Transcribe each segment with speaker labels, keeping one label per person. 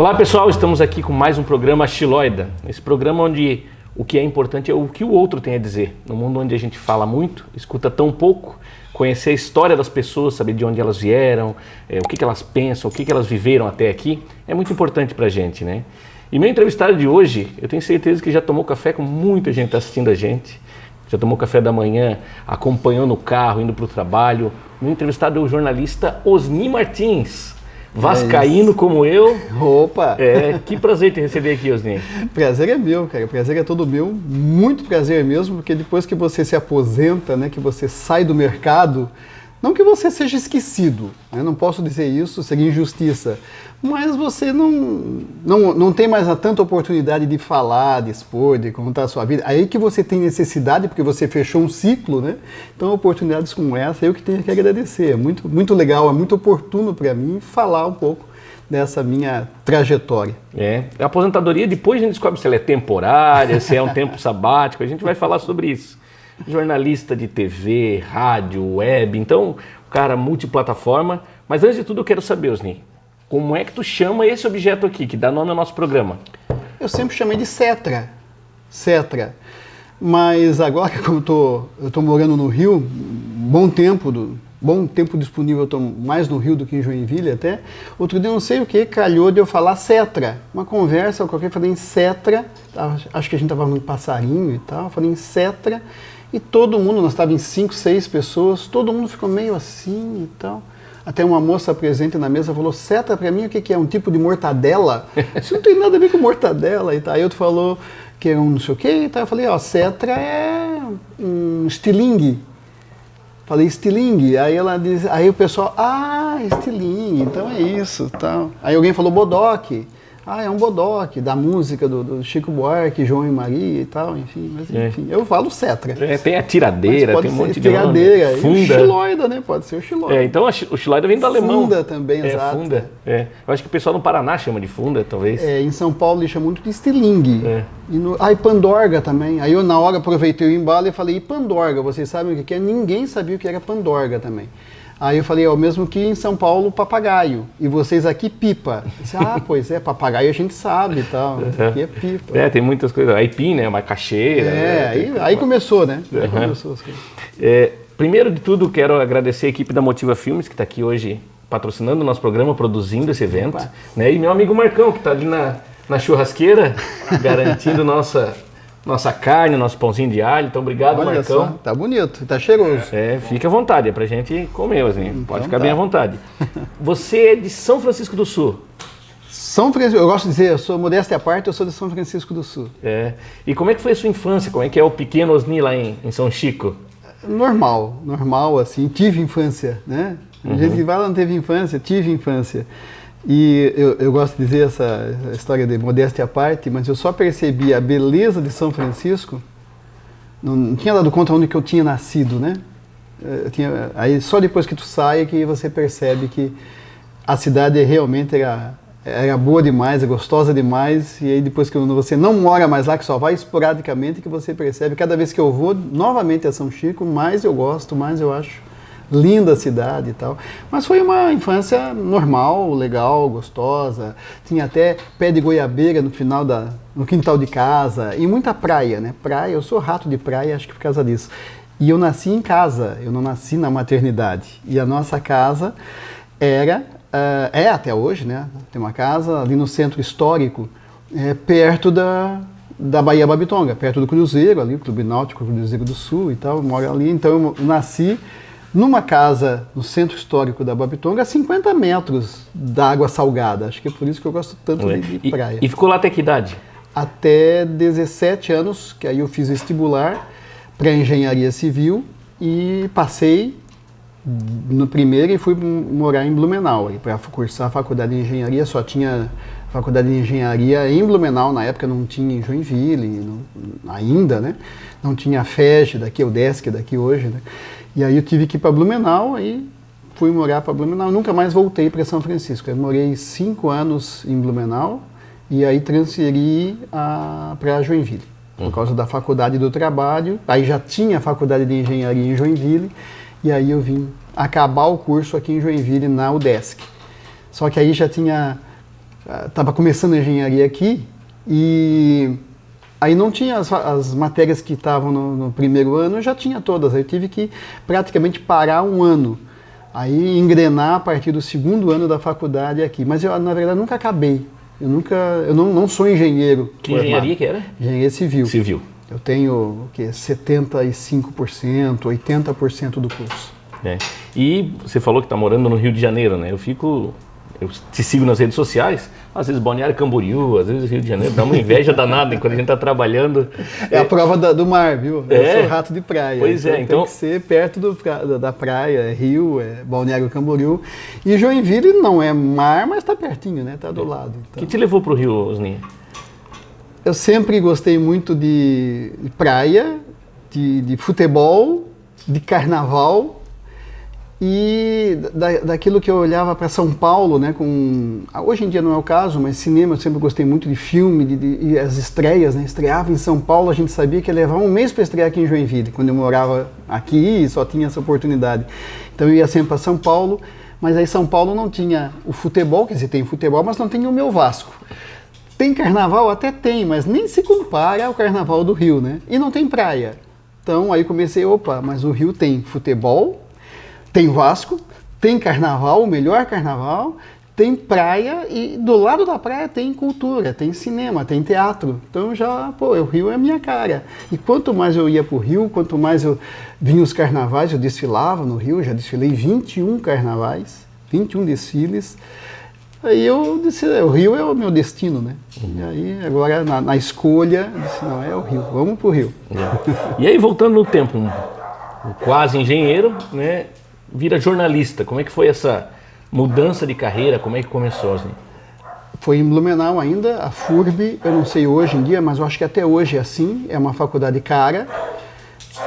Speaker 1: Olá pessoal, estamos aqui com mais um programa Xiloida. Esse programa onde o que é importante é o que o outro tem a dizer. No mundo onde a gente fala muito, escuta tão pouco, conhecer a história das pessoas, saber de onde elas vieram, o que elas pensam, o que elas viveram até aqui, é muito importante pra gente, né? E meu entrevistado de hoje, eu tenho certeza que já tomou café com muita gente assistindo a gente, já tomou café da manhã, acompanhou no carro, indo pro trabalho. Meu entrevistado é o jornalista Osni Martins. Vascaíno como eu.
Speaker 2: Opa!
Speaker 1: Que prazer te receber aqui, Osni.
Speaker 2: Prazer é meu, cara. Prazer é todo meu. Muito prazer mesmo, porque depois que você se aposenta, né, que você sai do mercado, não que você seja esquecido, né, não posso dizer isso, seria injustiça, mas você não tem mais tanta oportunidade de falar, de expor, de contar a sua vida. Aí que você tem necessidade, porque você fechou um ciclo, né? Então oportunidades como essa, eu que tenho que agradecer. É muito, muito legal, é muito oportuno para mim falar um pouco dessa minha trajetória.
Speaker 1: A aposentadoria depois a gente descobre se ela é temporária, se é um tempo sabático, a gente vai falar sobre isso. Jornalista de TV, rádio, web, então, cara, multiplataforma. Mas antes de tudo eu quero saber, Osni, como é que tu chama esse objeto aqui, que dá nome ao nosso programa?
Speaker 2: Eu sempre chamei de Cetra. Cetra. Mas agora, como eu tô morando no Rio, bom tempo disponível, eu estou mais no Rio do que em Joinville até. Outro dia, não sei o que, calhou de eu falar Cetra. Uma conversa, eu falei em Cetra, acho que a gente estava no passarinho e tal, eu falei em Cetra. E todo mundo, nós estávamos em 5, 6 pessoas, todo mundo ficou meio assim e tal. Até uma moça presente na mesa falou, Cetra para mim o que é? Um tipo de mortadela? Isso não tem nada a ver com mortadela e tal. Aí outro falou que era um não sei o que e tal. Eu falei, Cetra é um estilingue. Falei estilingue, aí o pessoal, estilingue, então é isso, tal. Aí alguém falou bodoque. É um bodoque, da música do Chico Buarque, João e Maria e tal, enfim. Mas enfim, eu falo Cetra.
Speaker 1: Tem a tiradeira, tem um monte de
Speaker 2: tiradeira,
Speaker 1: funda.
Speaker 2: E o xiloida, né? Pode ser o xiloida.
Speaker 1: Então o xiloida vem do alemão.
Speaker 2: Funda também, exato.
Speaker 1: Funda. Eu acho que o pessoal no Paraná chama de funda, talvez.
Speaker 2: Em São Paulo eles chamam muito de estilingue. E pandorga também. Aí eu na hora aproveitei o embalo e falei, e pandorga? Vocês sabem o que é? Ninguém sabia o que era pandorga também. Aí eu falei, o mesmo que em São Paulo, papagaio. E vocês aqui, pipa. Eu disse, pois é, papagaio a gente sabe e tal. Aqui é pipa.
Speaker 1: Tem muitas coisas. Aipim, né? Macaxeira.
Speaker 2: Aí começou, né? Aí começou as coisas.
Speaker 1: Primeiro de tudo, quero agradecer a equipe da Motiva Filmes, que está aqui hoje patrocinando o nosso programa, produzindo esse evento. Né? E meu amigo Marcão, que está ali na churrasqueira, garantindo nossa carne, nosso pãozinho de alho. Então, obrigado,
Speaker 2: Olha
Speaker 1: Marcão.
Speaker 2: Só, tá bonito, tá cheiroso.
Speaker 1: Fica à vontade, é pra gente comer, assim. Pode ficar bem à vontade. Você é de São Francisco do Sul.
Speaker 2: São Francisco, eu gosto de dizer, eu sou modéstia à parte, eu sou de São Francisco do Sul.
Speaker 1: E como é que foi a sua infância? Como é que é o pequeno Osni lá em São Chico?
Speaker 2: Normal, assim, tive infância, né? A gente que fala não teve infância, tive infância. E eu gosto de dizer essa história de modéstia à parte, mas eu só percebi a beleza de São Francisco, não tinha dado conta onde que eu tinha nascido, né? Aí só depois que tu sai que você percebe que a cidade realmente era boa demais, é gostosa demais, e aí depois que você não mora mais lá, que só vai esporadicamente, que você percebe, cada vez que eu vou novamente a São Chico, mais eu gosto, mais eu acho linda a cidade e tal. Mas foi uma infância normal, legal, gostosa. Tinha até pé de goiabeira no quintal de casa e muita praia, né? Praia, eu sou rato de praia, acho que por causa disso. E eu nasci em casa, eu não nasci na maternidade. E a nossa casa é até hoje, né? Tem uma casa ali no centro histórico, perto da Baía Babitonga, perto do Cruzeiro, ali, o Clube Náutico Cruzeiro do Sul e tal. Eu moro ali, então eu nasci numa casa no centro histórico da Babitonga, a 50 metros da água salgada. Acho que é por isso que eu gosto tanto de praia.
Speaker 1: E ficou lá até que idade?
Speaker 2: Até 17 anos, que aí eu fiz vestibular para engenharia civil e passei no primeiro e fui morar em Blumenau. Para cursar a faculdade de engenharia, só tinha faculdade de engenharia em Blumenau, na época não tinha em Joinville, ainda, né? Não tinha a FEG daqui, o DESC daqui hoje, né? E aí eu tive que ir para Blumenau e fui morar para Blumenau. Nunca mais voltei para São Francisco. Eu morei 5 anos em Blumenau e aí transferi para Joinville. Por causa da faculdade do trabalho. Aí já tinha a faculdade de engenharia em Joinville e aí eu vim acabar o curso aqui em Joinville na UDESC. Só que aí já tinha estava começando a engenharia aqui e aí não tinha as matérias que estavam no primeiro ano, eu já tinha todas. Aí eu tive que praticamente parar um ano. Aí engrenar a partir do segundo ano da faculdade aqui. Mas eu, na verdade, nunca acabei. Eu não sou engenheiro.
Speaker 1: Que engenharia que era?
Speaker 2: Engenharia civil.
Speaker 1: Civil.
Speaker 2: Eu tenho o quê? 75%, 80% do curso.
Speaker 1: E você falou que está morando no Rio de Janeiro, né? Eu te sigo nas redes sociais, às vezes Balneário Camboriú, às vezes Rio de Janeiro, dá uma inveja danada quando a gente está trabalhando.
Speaker 2: É a prova do mar, viu? Eu sou rato de praia.
Speaker 1: Pois então
Speaker 2: tem que ser perto da praia, Rio, Balneário Camboriú. E Joinville não é mar, mas está pertinho, né? Está do lado. Então.
Speaker 1: O que te levou para o Rio, Osninha?
Speaker 2: Eu sempre gostei muito de praia, de futebol, de carnaval. E daquilo que eu olhava para São Paulo, né, hoje em dia não é o caso, mas cinema eu sempre gostei muito de filme, e as estreias, né, estreava em São Paulo, a gente sabia que ia levar um mês para estrear aqui em Joinville, quando eu morava aqui e só tinha essa oportunidade. Então eu ia sempre para São Paulo, mas aí São Paulo não tinha o futebol, quer dizer, tem futebol, mas não tem o meu Vasco. Tem carnaval? Até tem, mas nem se compara ao carnaval do Rio, né? E não tem praia. Então aí comecei, mas o Rio tem futebol, tem Vasco, tem carnaval, o melhor carnaval, tem praia e do lado da praia tem cultura, tem cinema, tem teatro. Então o Rio é a minha cara. E quanto mais eu ia para o Rio, quanto mais eu vinha os carnavais, eu desfilava no Rio, já desfilei 21 carnavais, 21 desfiles. Aí eu disse, o Rio é o meu destino, né? E aí agora na escolha, eu disse, não, é o Rio, vamos para o Rio.
Speaker 1: E aí voltando no tempo, um quase engenheiro, né? Vira jornalista. Como é que foi essa mudança de carreira? Como é que começou, assim?
Speaker 2: Foi em Blumenau ainda, a FURB, eu não sei hoje em dia, mas eu acho que até hoje é assim, é uma faculdade cara.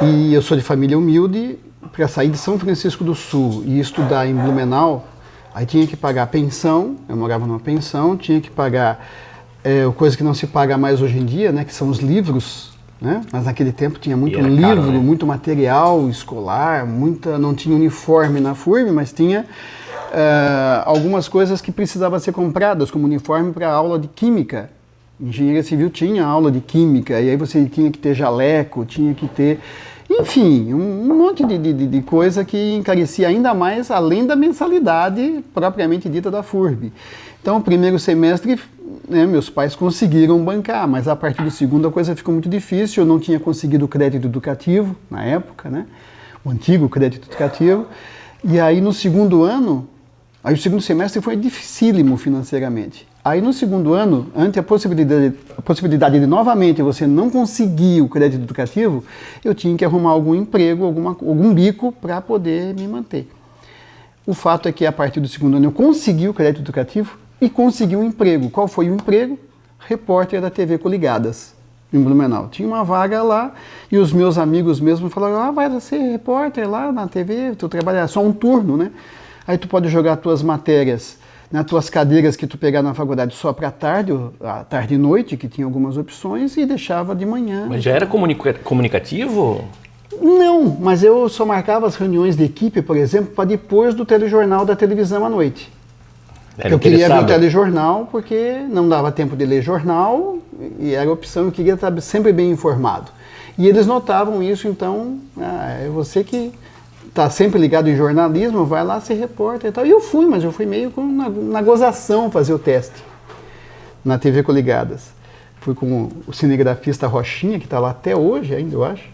Speaker 2: E eu sou de família humilde, para sair de São Francisco do Sul e estudar em Blumenau, aí tinha que pagar pensão, eu morava numa pensão, tinha que pagar coisa que não se paga mais hoje em dia, né, que são os livros. Né? Mas naquele tempo tinha muito livro, caro, né? Muito material escolar, não tinha uniforme na FURB, mas tinha algumas coisas que precisavam ser compradas, como uniforme para aula de química. Engenharia civil tinha aula de química, e aí você tinha que ter jaleco, tinha que ter... Enfim, um monte de coisa que encarecia ainda mais, além da mensalidade propriamente dita da FURB. Então, o primeiro semestre, né, meus pais conseguiram bancar, mas a partir do segundo a coisa ficou muito difícil. Eu não tinha conseguido o crédito educativo na época, né, o antigo crédito educativo. E aí no segundo ano, aí o segundo semestre foi dificílimo financeiramente. Aí no segundo ano, ante a possibilidade de novamente você não conseguir o crédito educativo, eu tinha que arrumar algum emprego, algum bico para poder me manter. O fato é que a partir do segundo ano eu consegui o crédito educativo e consegui um emprego. Qual foi o emprego? Repórter da TV Coligadas, em Blumenau. Tinha uma vaga lá e os meus amigos mesmo falaram, vai ser repórter lá na TV, tu trabalha só um turno, né? Aí tu pode jogar tuas matérias nas tuas cadeiras que tu pegar na faculdade só para tarde e noite, que tinha algumas opções, e deixava de manhã.
Speaker 1: Mas já era comunicativo?
Speaker 2: Não, mas eu só marcava as reuniões de equipe, por exemplo, para depois do telejornal da televisão à noite. Eu queria ver o telejornal porque não dava tempo de ler jornal e era a opção, eu queria estar sempre bem informado. E eles notavam isso, então, é você que está sempre ligado em jornalismo, vai lá ser repórter e tal. E eu fui, mas eu fui meio na gozação fazer o teste na TV Coligadas. Fui com o cinegrafista Rochinha, que está lá até hoje ainda, eu acho.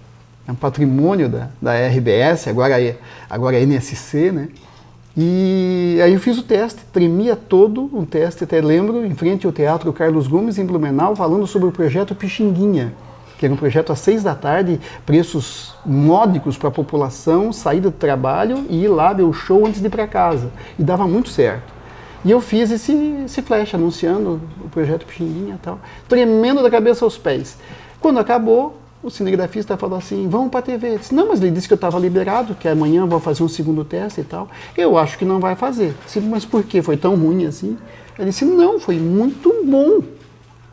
Speaker 2: É um patrimônio da RBS, agora é NSC, né? E aí eu fiz o teste, tremia todo o teste, até lembro, em frente ao Teatro Carlos Gomes, em Blumenau, falando sobre o projeto Pixinguinha, que era um projeto às 6 da tarde, preços módicos para a população, saída do trabalho e ir lá ver o show antes de ir para casa. E dava muito certo. E eu fiz esse flash anunciando o projeto Pixinguinha e tal, tremendo da cabeça aos pés. Quando acabou, o cinegrafista falou assim, vamos para a TV. Eu disse, não, mas ele disse que eu estava liberado, que amanhã eu vou fazer um segundo teste e tal. Eu acho que não vai fazer. Eu disse, mas por quê? Foi tão ruim assim? Ele disse, não, foi muito bom.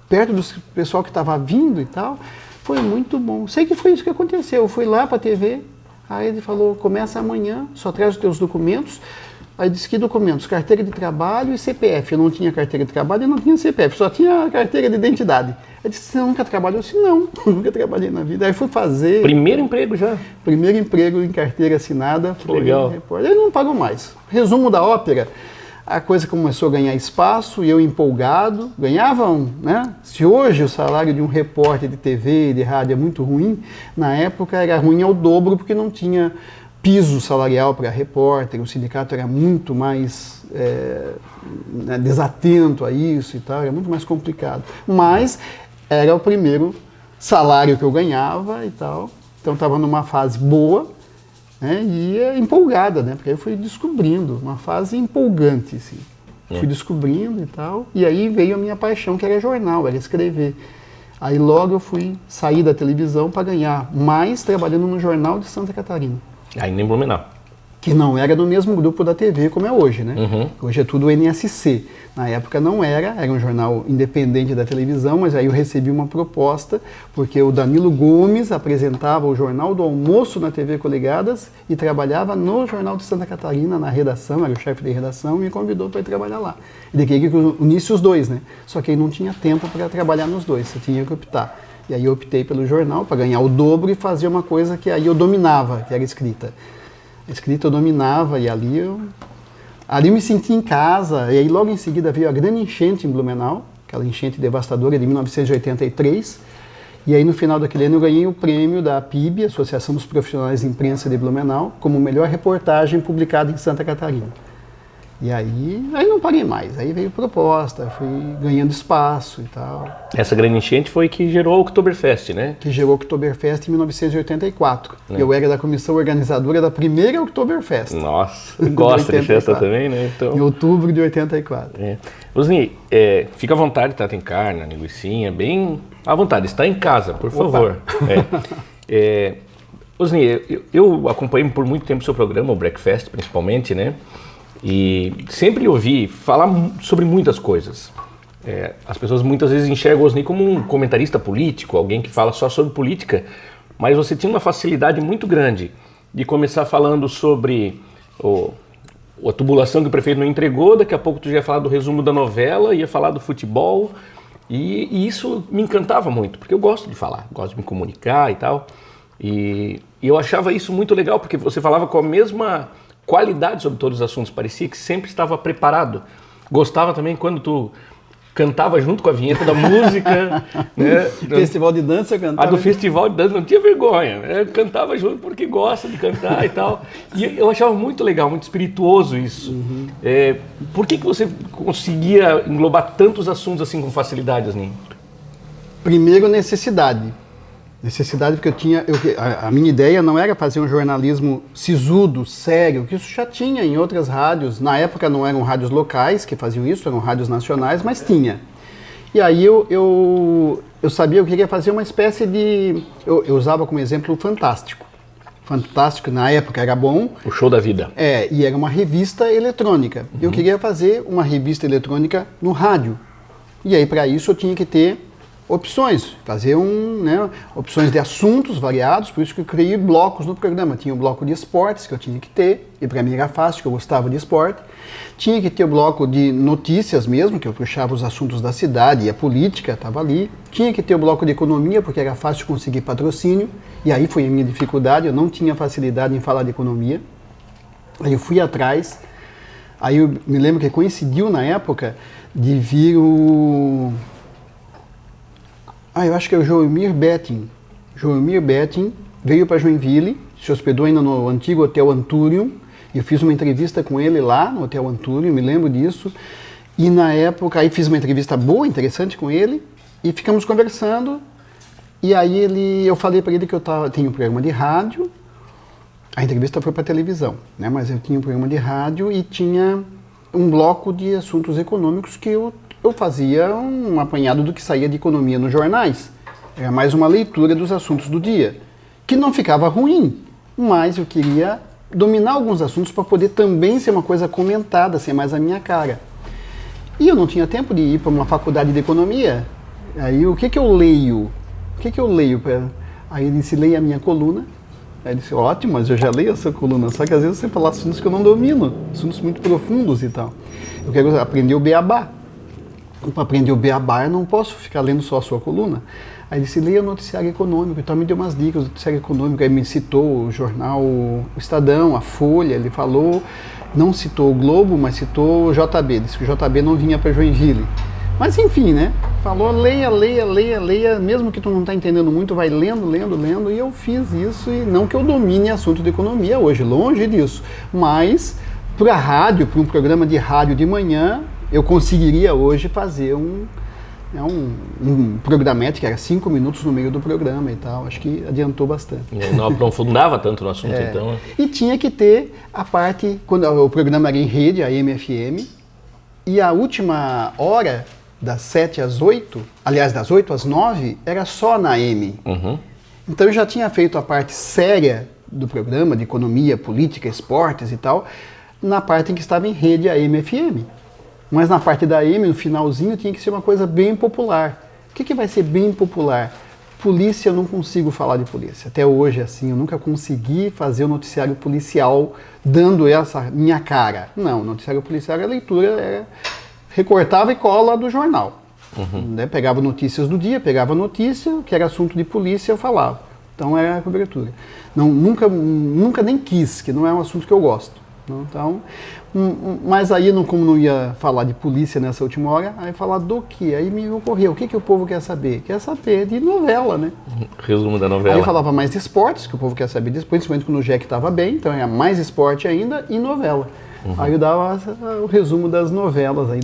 Speaker 2: Perto do pessoal que estava vindo e tal, foi muito bom. Sei que foi isso que aconteceu. Eu fui lá para a TV, aí ele falou, começa amanhã, só traz os teus documentos, Aí disse que documentos, carteira de trabalho e CPF. Eu não tinha carteira de trabalho e não tinha CPF, só tinha carteira de identidade. Eu disse, você nunca trabalhou? Eu disse, não, nunca trabalhei na vida. Aí fui fazer...
Speaker 1: Primeiro emprego já?
Speaker 2: Primeiro emprego em carteira assinada. Foi
Speaker 1: legal.
Speaker 2: Repórter. Aí não pagou mais. Resumo da ópera, a coisa começou a ganhar espaço e eu empolgado, ganhavam, né? Se hoje o salário de um repórter de TV e de rádio é muito ruim, na época era ruim ao dobro porque não tinha piso salarial para repórter, o sindicato era muito mais desatento a isso e tal, era muito mais complicado. Mas era o primeiro salário que eu ganhava e tal, então estava numa fase boa, né, e empolgada, né, porque aí eu fui descobrindo, uma fase empolgante, assim. Fui descobrindo e tal, e aí veio a minha paixão, que era jornal, era escrever. Aí logo eu fui sair da televisão para ganhar mais trabalhando no Jornal de Santa Catarina.
Speaker 1: Ainda em Blumenau.
Speaker 2: Que não era do mesmo grupo da TV como é hoje, né? Hoje é tudo NSC. Na época não era um jornal independente da televisão, mas aí eu recebi uma proposta, porque o Danilo Gomes apresentava o Jornal do Almoço na TV Coligadas e trabalhava no Jornal de Santa Catarina, na redação, era o chefe de redação, e me convidou para ir trabalhar lá. Ele queria que eu unisse os dois, né? Só que aí não tinha tempo para trabalhar nos dois, eu tinha que optar. E aí eu optei pelo jornal para ganhar o dobro e fazer uma coisa que aí eu dominava, que era escrita. A escrita eu dominava e ali eu me senti em casa. E aí logo em seguida veio a grande enchente em Blumenau, aquela enchente devastadora de 1983. E aí no final daquele ano eu ganhei o prêmio da APIB, Associação dos Profissionais de Imprensa de Blumenau, como melhor reportagem publicada em Santa Catarina. E aí não parei mais, aí veio proposta, fui ganhando espaço e tal.
Speaker 1: Essa grande enchente foi que gerou o Oktoberfest, né?
Speaker 2: Que gerou o Oktoberfest em 1984. Eu era da comissão organizadora da primeira Oktoberfest.
Speaker 1: Nossa, gosta de festa também, né? Então...
Speaker 2: Em outubro de 84.
Speaker 1: Osni, fica à vontade, tá? Tem carne, linguicinha, bem à vontade. Está em casa, por favor. Osni, eu acompanhei por muito tempo o seu programa, o Breakfast principalmente, né? E sempre ouvi falar sobre muitas coisas. As pessoas muitas vezes enxergam o Osni como um comentarista político, alguém que fala só sobre política, mas você tinha uma facilidade muito grande de começar falando sobre a tubulação que o prefeito não entregou, daqui a pouco tu já ia falar do resumo da novela, ia falar do futebol, e isso me encantava muito, porque eu gosto de falar, gosto de me comunicar e tal, e eu achava isso muito legal, porque você falava com a mesma qualidade sobre todos os assuntos, parecia que sempre estava preparado. Gostava também quando tu cantava junto com a vinheta da música, né?
Speaker 2: Festival de dança eu cantava.
Speaker 1: Do festival de dança, não tinha vergonha, né? Cantava junto porque gosta de cantar e tal. E eu achava muito legal, muito espirituoso isso. Por que você conseguia englobar tantos assuntos assim com facilidade, Osni?
Speaker 2: Primeiro, necessidade. Necessidade porque a minha ideia não era fazer um jornalismo sisudo, sério, que isso já tinha em outras rádios. Na época não eram rádios locais que faziam isso, eram rádios nacionais, mas tinha. E aí eu sabia que eu queria fazer uma espécie de... Eu usava como exemplo o Fantástico. Fantástico na época era bom.
Speaker 1: O show da vida.
Speaker 2: E era uma revista eletrônica. Eu queria fazer uma revista eletrônica no rádio. E aí para isso eu tinha que ter opções, fazer opções de assuntos variados, por isso que eu criei blocos no programa. Tinha o bloco de esportes que eu tinha que ter, e para mim era fácil, que eu gostava de esporte. Tinha que ter o bloco de notícias mesmo, que eu puxava os assuntos da cidade, e a política estava ali. Tinha que ter o bloco de economia, porque era fácil conseguir patrocínio, e aí foi a minha dificuldade, eu não tinha facilidade em falar de economia. Aí eu fui atrás, aí eu me lembro que coincidiu na época de vir eu acho que é o Joelmir Betting. Joelmir Betting veio para Joinville, se hospedou ainda no antigo Hotel Anturium. Eu fiz uma entrevista com ele lá no Hotel Anturium, me lembro disso. E na época, aí fiz uma entrevista boa, interessante com ele, e ficamos conversando. E aí eu falei para ele que eu tinha um programa de rádio. A entrevista foi para televisão, né? Mas eu tinha um programa de rádio e tinha um bloco de assuntos econômicos que eu fazia um apanhado do que saía de economia nos jornais. Era mais uma leitura dos assuntos do dia, que não ficava ruim, mas eu queria dominar alguns assuntos para poder também ser uma coisa comentada, ser mais a minha cara. E eu não tinha tempo de ir para uma faculdade de economia. Aí o que eu leio? Aí ele disse, leia a minha coluna. Aí ele disse, ótimo, mas eu já leio essa coluna, só que às vezes você fala assuntos que eu não domino, assuntos muito profundos e tal. Eu quero aprender o beabá. Para aprender o beabá, eu não posso ficar lendo só a sua coluna. Aí ele disse, leia o noticiário econômico, então me deu umas dicas do noticiário econômico, aí me citou o jornal O Estadão, a Folha, ele falou, não citou o Globo, mas citou o JB, disse que o JB não vinha para Joinville. Mas enfim, né, falou, leia, mesmo que tu não está entendendo muito, vai lendo, e eu fiz isso, e não que eu domine assunto de economia hoje, longe disso, mas para a rádio, para um programa de rádio de manhã, eu conseguiria hoje fazer um programete que era 5 minutos no meio do programa e tal, acho que adiantou bastante.
Speaker 1: Não aprofundava tanto no assunto, então.
Speaker 2: E tinha que ter a parte, quando o programa era em rede, a AM/FM, e a última hora, das 7 às 8, aliás, das 8 às 9, era só na AM.
Speaker 1: Uhum.
Speaker 2: Então eu já tinha feito a parte séria do programa, de economia, política, esportes e tal, na parte em que estava em rede, a AM/FM. Mas na parte da AM, no finalzinho, tinha que ser uma coisa bem popular. O que vai ser bem popular? Polícia, eu não consigo falar de polícia. Até hoje, assim, eu nunca consegui fazer o noticiário policial dando essa minha cara. Não, o noticiário policial, a leitura era recortava e cola do jornal.
Speaker 1: Uhum.
Speaker 2: Né? Pegava notícias do dia, pegava notícia, que era assunto de polícia, eu falava. Então era a cobertura. Não, nunca nem quis, que não é um assunto que eu gosto. Então, mas aí, como não ia falar de polícia nessa última hora, aí falar do quê? Aí me ocorreu, o que o povo quer saber? Quer saber de novela, né?
Speaker 1: Resumo da novela.
Speaker 2: Aí eu falava mais de esportes, que o povo quer saber disso, principalmente quando o Jack estava bem, então era mais esporte ainda e novela. Uhum. Aí eu dava o resumo das novelas aí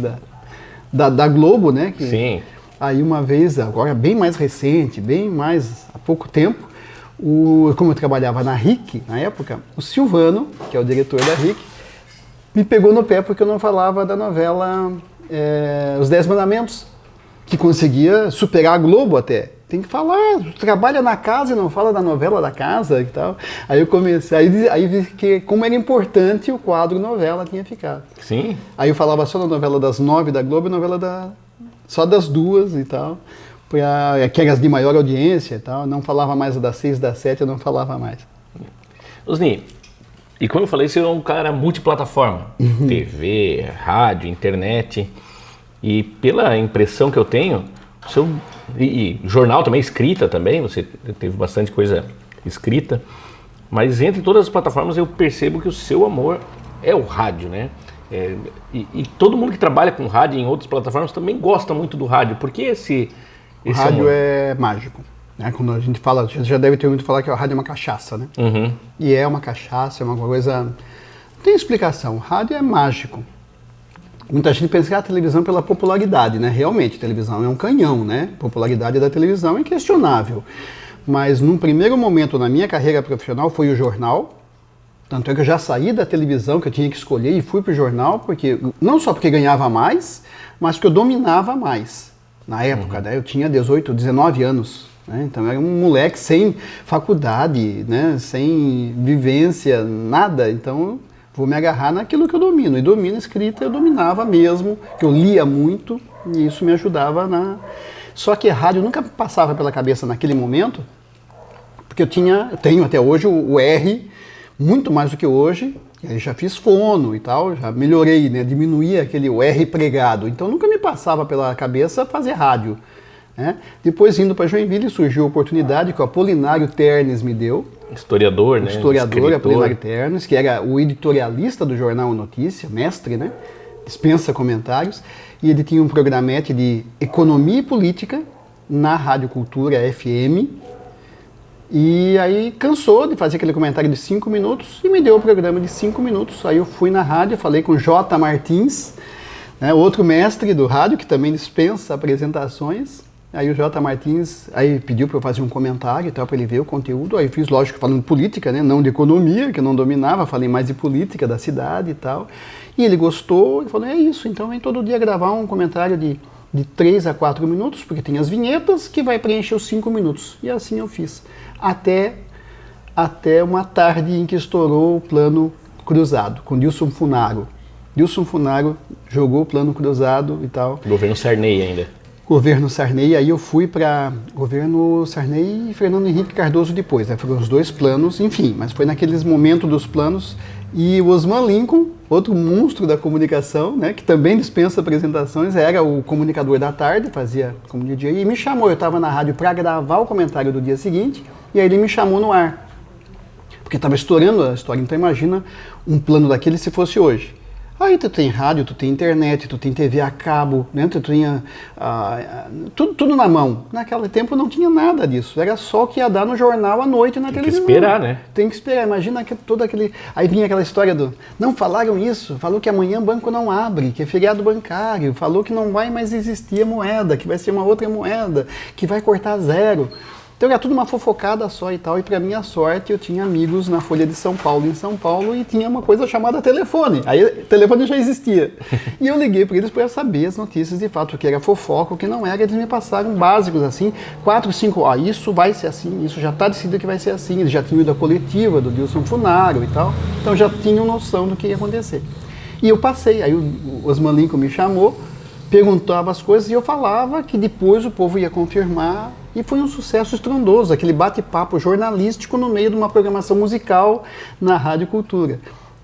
Speaker 2: da Globo, né? Que,
Speaker 1: sim.
Speaker 2: Aí uma vez, agora bem mais recente, bem mais há pouco tempo, como eu trabalhava na RIC, na época, o Silvano, que é o diretor da RIC, me pegou no pé porque eu não falava da novela Os 10 Mandamentos, que conseguia superar a Globo até. Tem que falar, trabalha na casa e não fala da novela da casa e tal. Aí eu comecei, aí vi que como era importante o quadro novela tinha ficado.
Speaker 1: Sim.
Speaker 2: Aí eu falava só da novela das 9 da Globo e novela só das 2 e tal. Aquelas de maior audiência e tal, não falava mais das 6, das 7, eu não falava mais.
Speaker 1: Osni, e como eu falei, você é um cara multiplataforma, TV, rádio, internet, e pela impressão que eu tenho, e jornal também, escrita também, você teve bastante coisa escrita, mas entre todas as plataformas eu percebo que o seu amor é o rádio, né? E todo mundo que trabalha com rádio em outras plataformas também gosta muito do rádio, porque
Speaker 2: o rádio é mágico. Né? Quando a gente fala, a gente já deve ter ouvido falar que o rádio é uma cachaça, né?
Speaker 1: Uhum.
Speaker 2: E é uma cachaça, é uma coisa... Não tem explicação. O rádio é mágico. Muita gente pensa que a televisão pela popularidade, né? Realmente, a televisão é um canhão, né? A popularidade da televisão é inquestionável. Mas num primeiro momento na minha carreira profissional foi o jornal. Tanto é que eu já saí da televisão, que eu tinha que escolher, e fui para o jornal, não só porque ganhava mais, mas porque eu dominava mais. Na época, né, eu tinha 18, 19 anos, né, então eu era um moleque sem faculdade, né, sem vivência, nada, então eu vou me agarrar naquilo que eu domino. E domino escrita, eu dominava mesmo, que eu lia muito, e isso me ajudava Só que a rádio nunca passava pela cabeça naquele momento, porque eu tenho até hoje o R, muito mais do que hoje. Eu já fiz fono e tal, já melhorei, né? Diminuí aquele R pregado. Então nunca me passava pela cabeça fazer rádio. Né? Depois, indo para Joinville, surgiu a oportunidade que o Apolinário Ternes me deu.
Speaker 1: Historiador, né?
Speaker 2: Historiador, Apolinário Ternes, que era o editorialista do jornal Notícia, mestre, né? Dispensa comentários. E ele tinha um programete de economia e política na Rádio Cultura FM. E aí cansou de fazer aquele comentário de 5 minutos e me deu o programa de 5 minutos. Aí eu fui na rádio, falei com J. Martins, né, outro mestre do rádio, que também dispensa apresentações. Aí o J. Martins pediu para eu fazer um comentário e tal, para ele ver o conteúdo. Aí fiz, lógico, falando de política, né, não de economia, que eu não dominava, falei mais de política da cidade e tal. E ele gostou e falou, é isso, então vem todo dia gravar um comentário de 3 a 4 minutos, porque tem as vinhetas que vai preencher os 5 minutos. E assim eu fiz. Até uma tarde em que estourou o Plano Cruzado, com Dilson Funaro. Dilson Funaro jogou o Plano Cruzado e tal.
Speaker 1: Governo Sarney ainda.
Speaker 2: governo Sarney, aí eu fui para governo Sarney e Fernando Henrique Cardoso depois, né? Foram os dois planos, enfim, mas foi naqueles momentos dos planos. E o Osman Lincoln, outro monstro da comunicação, né, que também dispensa apresentações, era o comunicador da tarde, fazia como de dia, e me chamou, eu estava na rádio para gravar o comentário do dia seguinte, e aí ele me chamou no ar, porque estava estourando a história, então imagina um plano daquele se fosse hoje. Aí tu tem rádio, tu tem internet, tu tem TV a cabo, né? Tu tinha tudo na mão. Naquele tempo não tinha nada disso. Era só o que ia dar no jornal à noite na televisão.
Speaker 1: Tem que esperar, né?
Speaker 2: Tem que esperar. Imagina todo aquele... Aí vinha aquela história do... Não falaram isso. Falou que amanhã o banco não abre, que é feriado bancário. Falou que não vai mais existir a moeda, que vai ser uma outra moeda, que vai cortar zero. Então era tudo uma fofocada só e tal, e para minha sorte eu tinha amigos na Folha de São Paulo, em São Paulo, e tinha uma coisa chamada telefone. Aí o telefone já existia. E eu liguei para eles para saber as notícias de fato, o que era fofoca, o que não era. Eles me passaram básicos assim, 4, 5, isso vai ser assim, isso já está decidido que vai ser assim. Eles já tinham ido à coletiva do Dilson Funaro e tal, então já tinham noção do que ia acontecer. E eu passei, aí o Osman Lincoln me chamou, perguntava as coisas e eu falava que depois o povo ia confirmar. E foi um sucesso estrondoso, aquele bate-papo jornalístico no meio de uma programação musical na Rádio Cultura.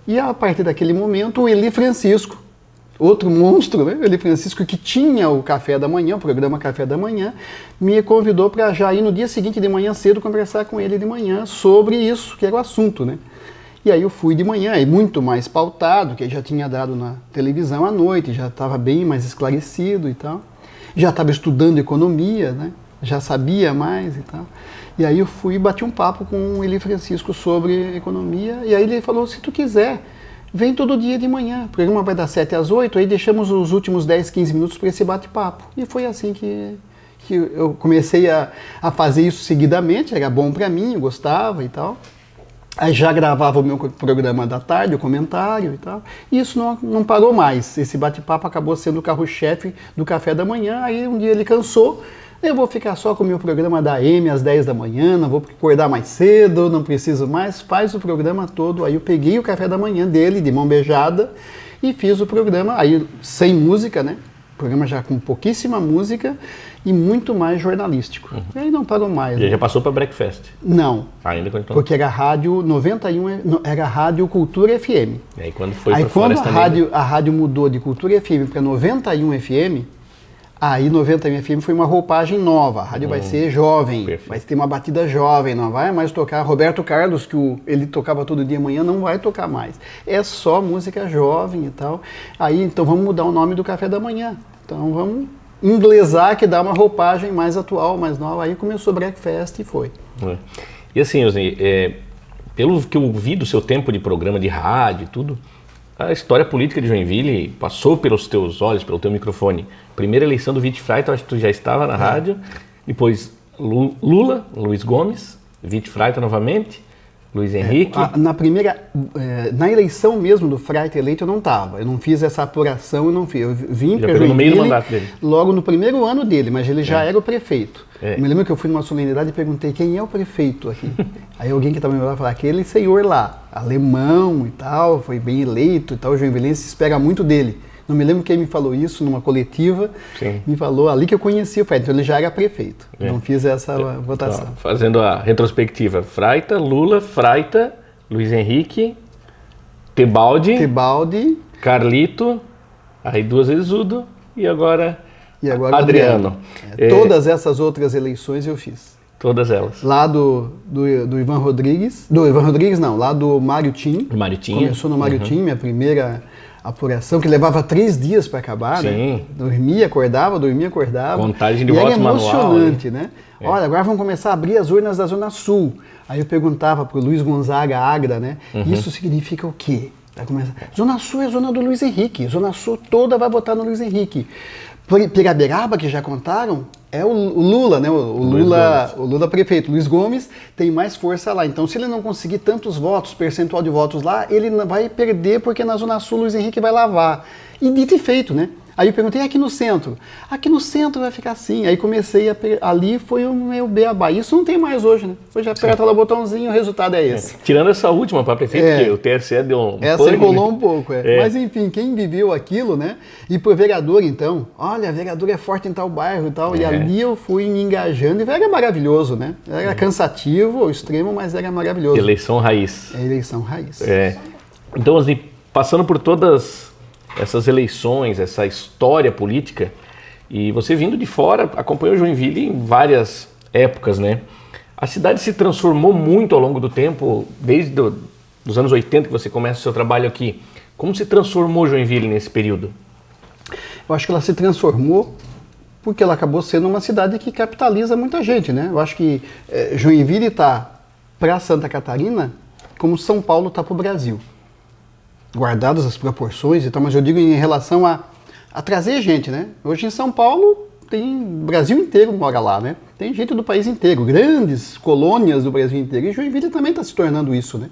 Speaker 2: E a partir daquele momento, o Eli Francisco, outro monstro, né? O Eli Francisco, que tinha o Café da Manhã, o programa Café da Manhã, me convidou para já ir no dia seguinte de manhã cedo conversar com ele de manhã sobre isso, que era o assunto, né? E aí eu fui de manhã, e muito mais pautado, que já tinha dado na televisão à noite, já estava bem mais esclarecido e tal. Já estava estudando economia, né? Já sabia mais e tal. E aí eu fui e bati um papo com o Eli Francisco sobre economia, e aí ele falou, se tu quiser, vem todo dia de manhã, o programa vai das 7 às 8, aí deixamos os últimos 10, 15 minutos para esse bate-papo. E foi assim que eu comecei a fazer isso seguidamente, era bom para mim, eu gostava e tal. Aí já gravava o meu programa da tarde, o comentário e tal. E isso não parou mais, esse bate-papo acabou sendo o carro-chefe do Café da Manhã, aí um dia ele cansou. Eu vou ficar só com o meu programa da AM às 10 da manhã, não vou acordar mais cedo, não preciso mais, faz o programa todo. Aí eu peguei o Café da Manhã dele, de mão beijada, e fiz o programa, aí sem música, né? O programa já com pouquíssima música e muito mais jornalístico. E aí não parou mais.
Speaker 1: E já passou para Breakfast?
Speaker 2: Não.
Speaker 1: Ainda continuou?
Speaker 2: Porque era Rádio 91, era Rádio Cultura FM.
Speaker 1: E aí quando foi
Speaker 2: para
Speaker 1: Floresta Negra?
Speaker 2: A rádio mudou de Cultura FM para 91 FM, aí 91 FM foi uma roupagem nova, a rádio vai ser jovem, perfeito. Vai ter uma batida jovem, não vai mais tocar Roberto Carlos, que ele tocava todo dia amanhã, não vai tocar mais. É só música jovem e tal. Aí, então vamos mudar o nome do Café da Manhã. Então vamos inglesar, que dá uma roupagem mais atual, mais nova. Aí começou Breakfast e foi.
Speaker 1: E assim, Osni, pelo que eu vi do seu tempo de programa de rádio e tudo, a história política de Joinville passou pelos teus olhos, pelo teu microfone. Primeira eleição do Witt Freita, acho que tu já estava na rádio. Depois Lula, Luiz Gomes, Witt Freita novamente, Luiz Henrique.
Speaker 2: Na eleição mesmo do Freita eleito eu não estava. Eu não fiz essa apuração, eu não fiz. Eu vim para Joinville
Speaker 1: no meio do mandato dele.
Speaker 2: Logo no primeiro ano dele, mas ele já era o prefeito. Eu me lembro que eu fui numa solenidade e perguntei quem é o prefeito aqui. Aí alguém que estava me olhando falou, aquele senhor lá, alemão e tal, foi bem eleito e tal, o joinvilense espera muito dele. Não me lembro quem me falou isso numa coletiva. Sim. Me falou ali que eu conhecia o Freita, então ele já era prefeito. Não fiz essa votação.
Speaker 1: Então, fazendo a retrospectiva, Freita, Lula, Freita, Luiz Henrique, Tebaldi, Carlito, aí 2 vezes Udo e agora Adriano.
Speaker 2: Todas essas outras eleições eu fiz.
Speaker 1: Todas elas.
Speaker 2: Lá do Ivan Rodrigues, lá do Mário Tim. Começou no Mário Tim, minha primeira apuração, que levava 3 dias para acabar, né? Dormia, acordava.
Speaker 1: Contagem de votos manual.
Speaker 2: Era emocionante, né? Olha, agora vamos começar a abrir as urnas da Zona Sul. Aí eu perguntava para o Luiz Gonzaga Agra, né? Isso significa o quê? Zona Sul é a zona do Luiz Henrique. Zona Sul toda vai votar no Luiz Henrique. Piraberaba, que já contaram, é o Lula, né? O Lula prefeito. Luiz Gomes tem mais força lá. Então, se ele não conseguir tantos votos, percentual de votos lá, ele vai perder porque na Zona Sul o Luiz Henrique vai lavar. E dito e feito, né? Aí eu perguntei, aqui no centro? Aqui no centro vai ficar assim. Aí comecei ali foi o meu beabá. Isso não tem mais hoje, né? Hoje aperta lá o botãozinho, o resultado é esse.
Speaker 1: Tirando essa última para prefeito, que o TSE deu um
Speaker 2: essa enrolou um pouco, Mas enfim, quem viveu aquilo, né? E pro vereador, então, olha, vereador é forte em tal bairro e tal. E ali eu fui me engajando e era maravilhoso, né? Era cansativo ao extremo, mas era maravilhoso.
Speaker 1: Eleição raiz.
Speaker 2: É eleição raiz.
Speaker 1: Então, assim, passando por todas essas eleições, essa história política, e você vindo de fora, acompanhou Joinville em várias épocas, né? A cidade se transformou muito ao longo do tempo, desde os anos 80 que você começa o seu trabalho aqui. Como se transformou Joinville nesse período?
Speaker 2: Eu acho que ela se transformou porque ela acabou sendo uma cidade que capitaliza muita gente, né? Eu acho que Joinville está para Santa Catarina como São Paulo está para o Brasil. Guardadas as proporções e tal, mas eu digo em relação a trazer gente, né? Hoje em São Paulo tem o Brasil inteiro mora lá, né? Tem gente do país inteiro, grandes colônias do Brasil inteiro. E Joinville também está se tornando isso, né?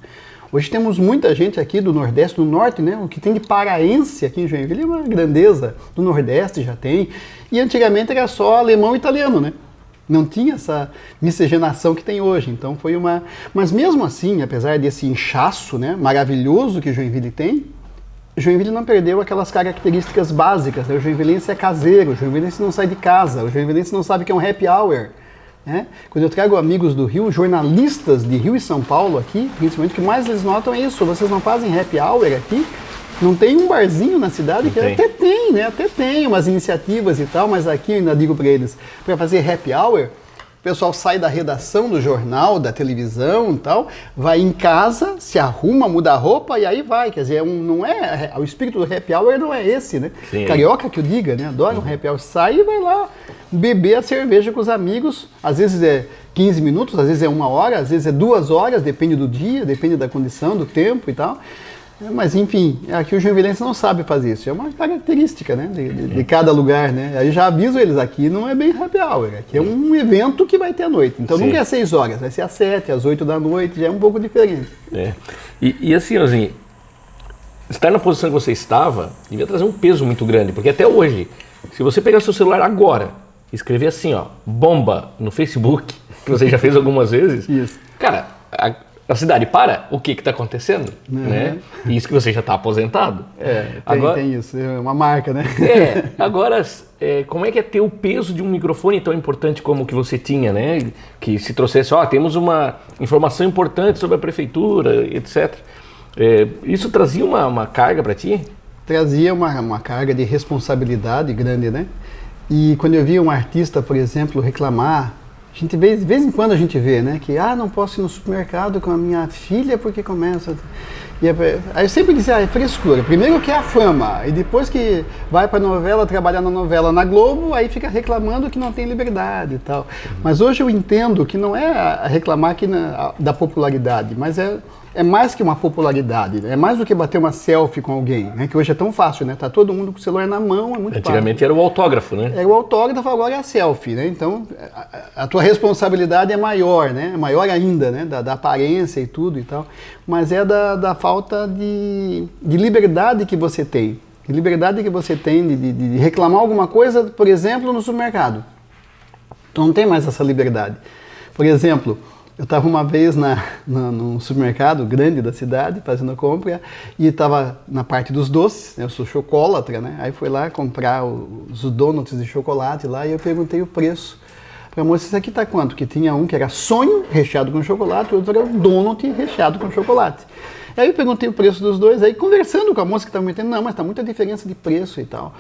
Speaker 2: Hoje temos muita gente aqui do Nordeste, do Norte, né? O que tem de paraense aqui em Joinville é uma grandeza. Do Nordeste já tem. E antigamente era só alemão e italiano, né? Não tinha essa miscigenação que tem hoje. Então foi uma... Mas mesmo assim, apesar desse inchaço, né, maravilhoso que Joinville tem, Joinville não perdeu aquelas características básicas, né? O joinvilense é caseiro, o joinvilense não sai de casa, o joinvilense não sabe o que é um happy hour, né? Quando eu trago amigos do Rio, jornalistas de Rio e São Paulo aqui, principalmente, o que mais eles notam é isso: vocês não fazem happy hour aqui? Não tem um barzinho na cidade? Que até tem, né? Até tem umas iniciativas e tal, mas aqui eu ainda digo para eles, para fazer happy hour, o pessoal sai da redação do jornal, da televisão e tal, vai em casa, se arruma, muda a roupa e aí vai. Quer dizer, não é, o espírito do happy hour não é esse, né? Sim. Carioca que eu diga, né? Adora um happy hour. Sai e vai lá beber a cerveja com os amigos. Às vezes é 15 minutos, às vezes é 1 hora, às vezes é 2 horas, depende do dia, depende da condição, do tempo e tal. Mas enfim, aqui o joinvilense não sabe fazer isso. É uma característica, né, de cada lugar, né? Aí já aviso eles, aqui não é bem happy hour, aqui é um evento que vai ter à noite. Então nunca é 6 horas, vai ser às 7, às 8 da noite, já é um pouco diferente.
Speaker 1: E assim, estar na posição que você estava devia trazer um peso muito grande, porque até hoje, se você pegar seu celular agora e escrever assim, ó, bomba no Facebook, que você já fez algumas vezes, isso. Cara, a cidade para, o que está acontecendo, né? E isso que você já está aposentado.
Speaker 2: Tem isso, é uma marca, né?
Speaker 1: Agora, como é que é ter o peso de um microfone tão importante como o que você tinha, né? Que se trouxesse, temos uma informação importante sobre a prefeitura, etc. Isso trazia uma carga para ti?
Speaker 2: Trazia uma carga de responsabilidade grande, né? E quando eu via um artista, por exemplo, reclamar, a gente vê, de vez em quando a gente vê, né, que não posso ir no supermercado com a minha filha porque começa... Aí eu sempre dizia, é frescura. Primeiro que é a fama, e depois que vai para novela, trabalhar na novela na Globo, aí fica reclamando que não tem liberdade e tal. Mas hoje eu entendo que não é reclamar da popularidade, mas é mais que uma popularidade, é mais do que bater uma selfie com alguém, né? Que hoje é tão fácil, né? Tá todo mundo com o celular na mão, é muito
Speaker 1: Antigamente
Speaker 2: fácil.
Speaker 1: Era o autógrafo, né?
Speaker 2: Era o autógrafo, agora é a selfie, né? Então, a tua responsabilidade é maior, né? É maior ainda, né? Da aparência e tudo e tal. Mas é da falta de liberdade que você tem. De liberdade que você tem de reclamar alguma coisa, por exemplo, no supermercado. Então não tem mais essa liberdade. Por exemplo... Eu estava uma vez num supermercado grande da cidade, fazendo compra, e estava na parte dos doces, né? Eu sou chocolatra, né? Aí fui lá comprar os donuts de chocolate lá e eu perguntei o preço para a moça, isso aqui tá quanto? Que tinha um que era sonho recheado com chocolate, o outro era donut recheado com chocolate. Aí eu perguntei o preço dos dois, aí conversando com a moça que estava me entendendo, não, mas tá muita diferença de preço e tal.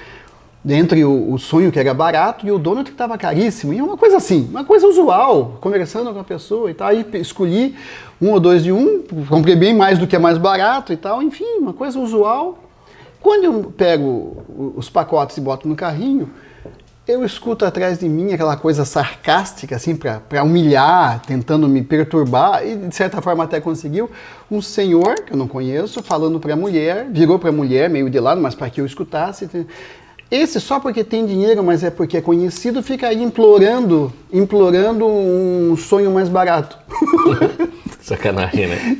Speaker 2: Entre o sonho que era barato e o donut que estava caríssimo. E uma coisa assim, uma coisa usual, conversando com a pessoa e tal. Aí escolhi 1 ou 2 de um, comprei bem mais do que é mais barato e tal. Enfim, uma coisa usual. Quando eu pego os pacotes e boto no carrinho, eu escuto atrás de mim aquela coisa sarcástica, assim, para humilhar, tentando me perturbar, e de certa forma até conseguiu, um senhor, que eu não conheço, falando para a mulher, virou para a mulher, meio de lado, mas para que eu escutasse... Esse só porque tem dinheiro, mas é porque é conhecido, fica aí implorando um sonho mais barato.
Speaker 1: Sacanagem, né?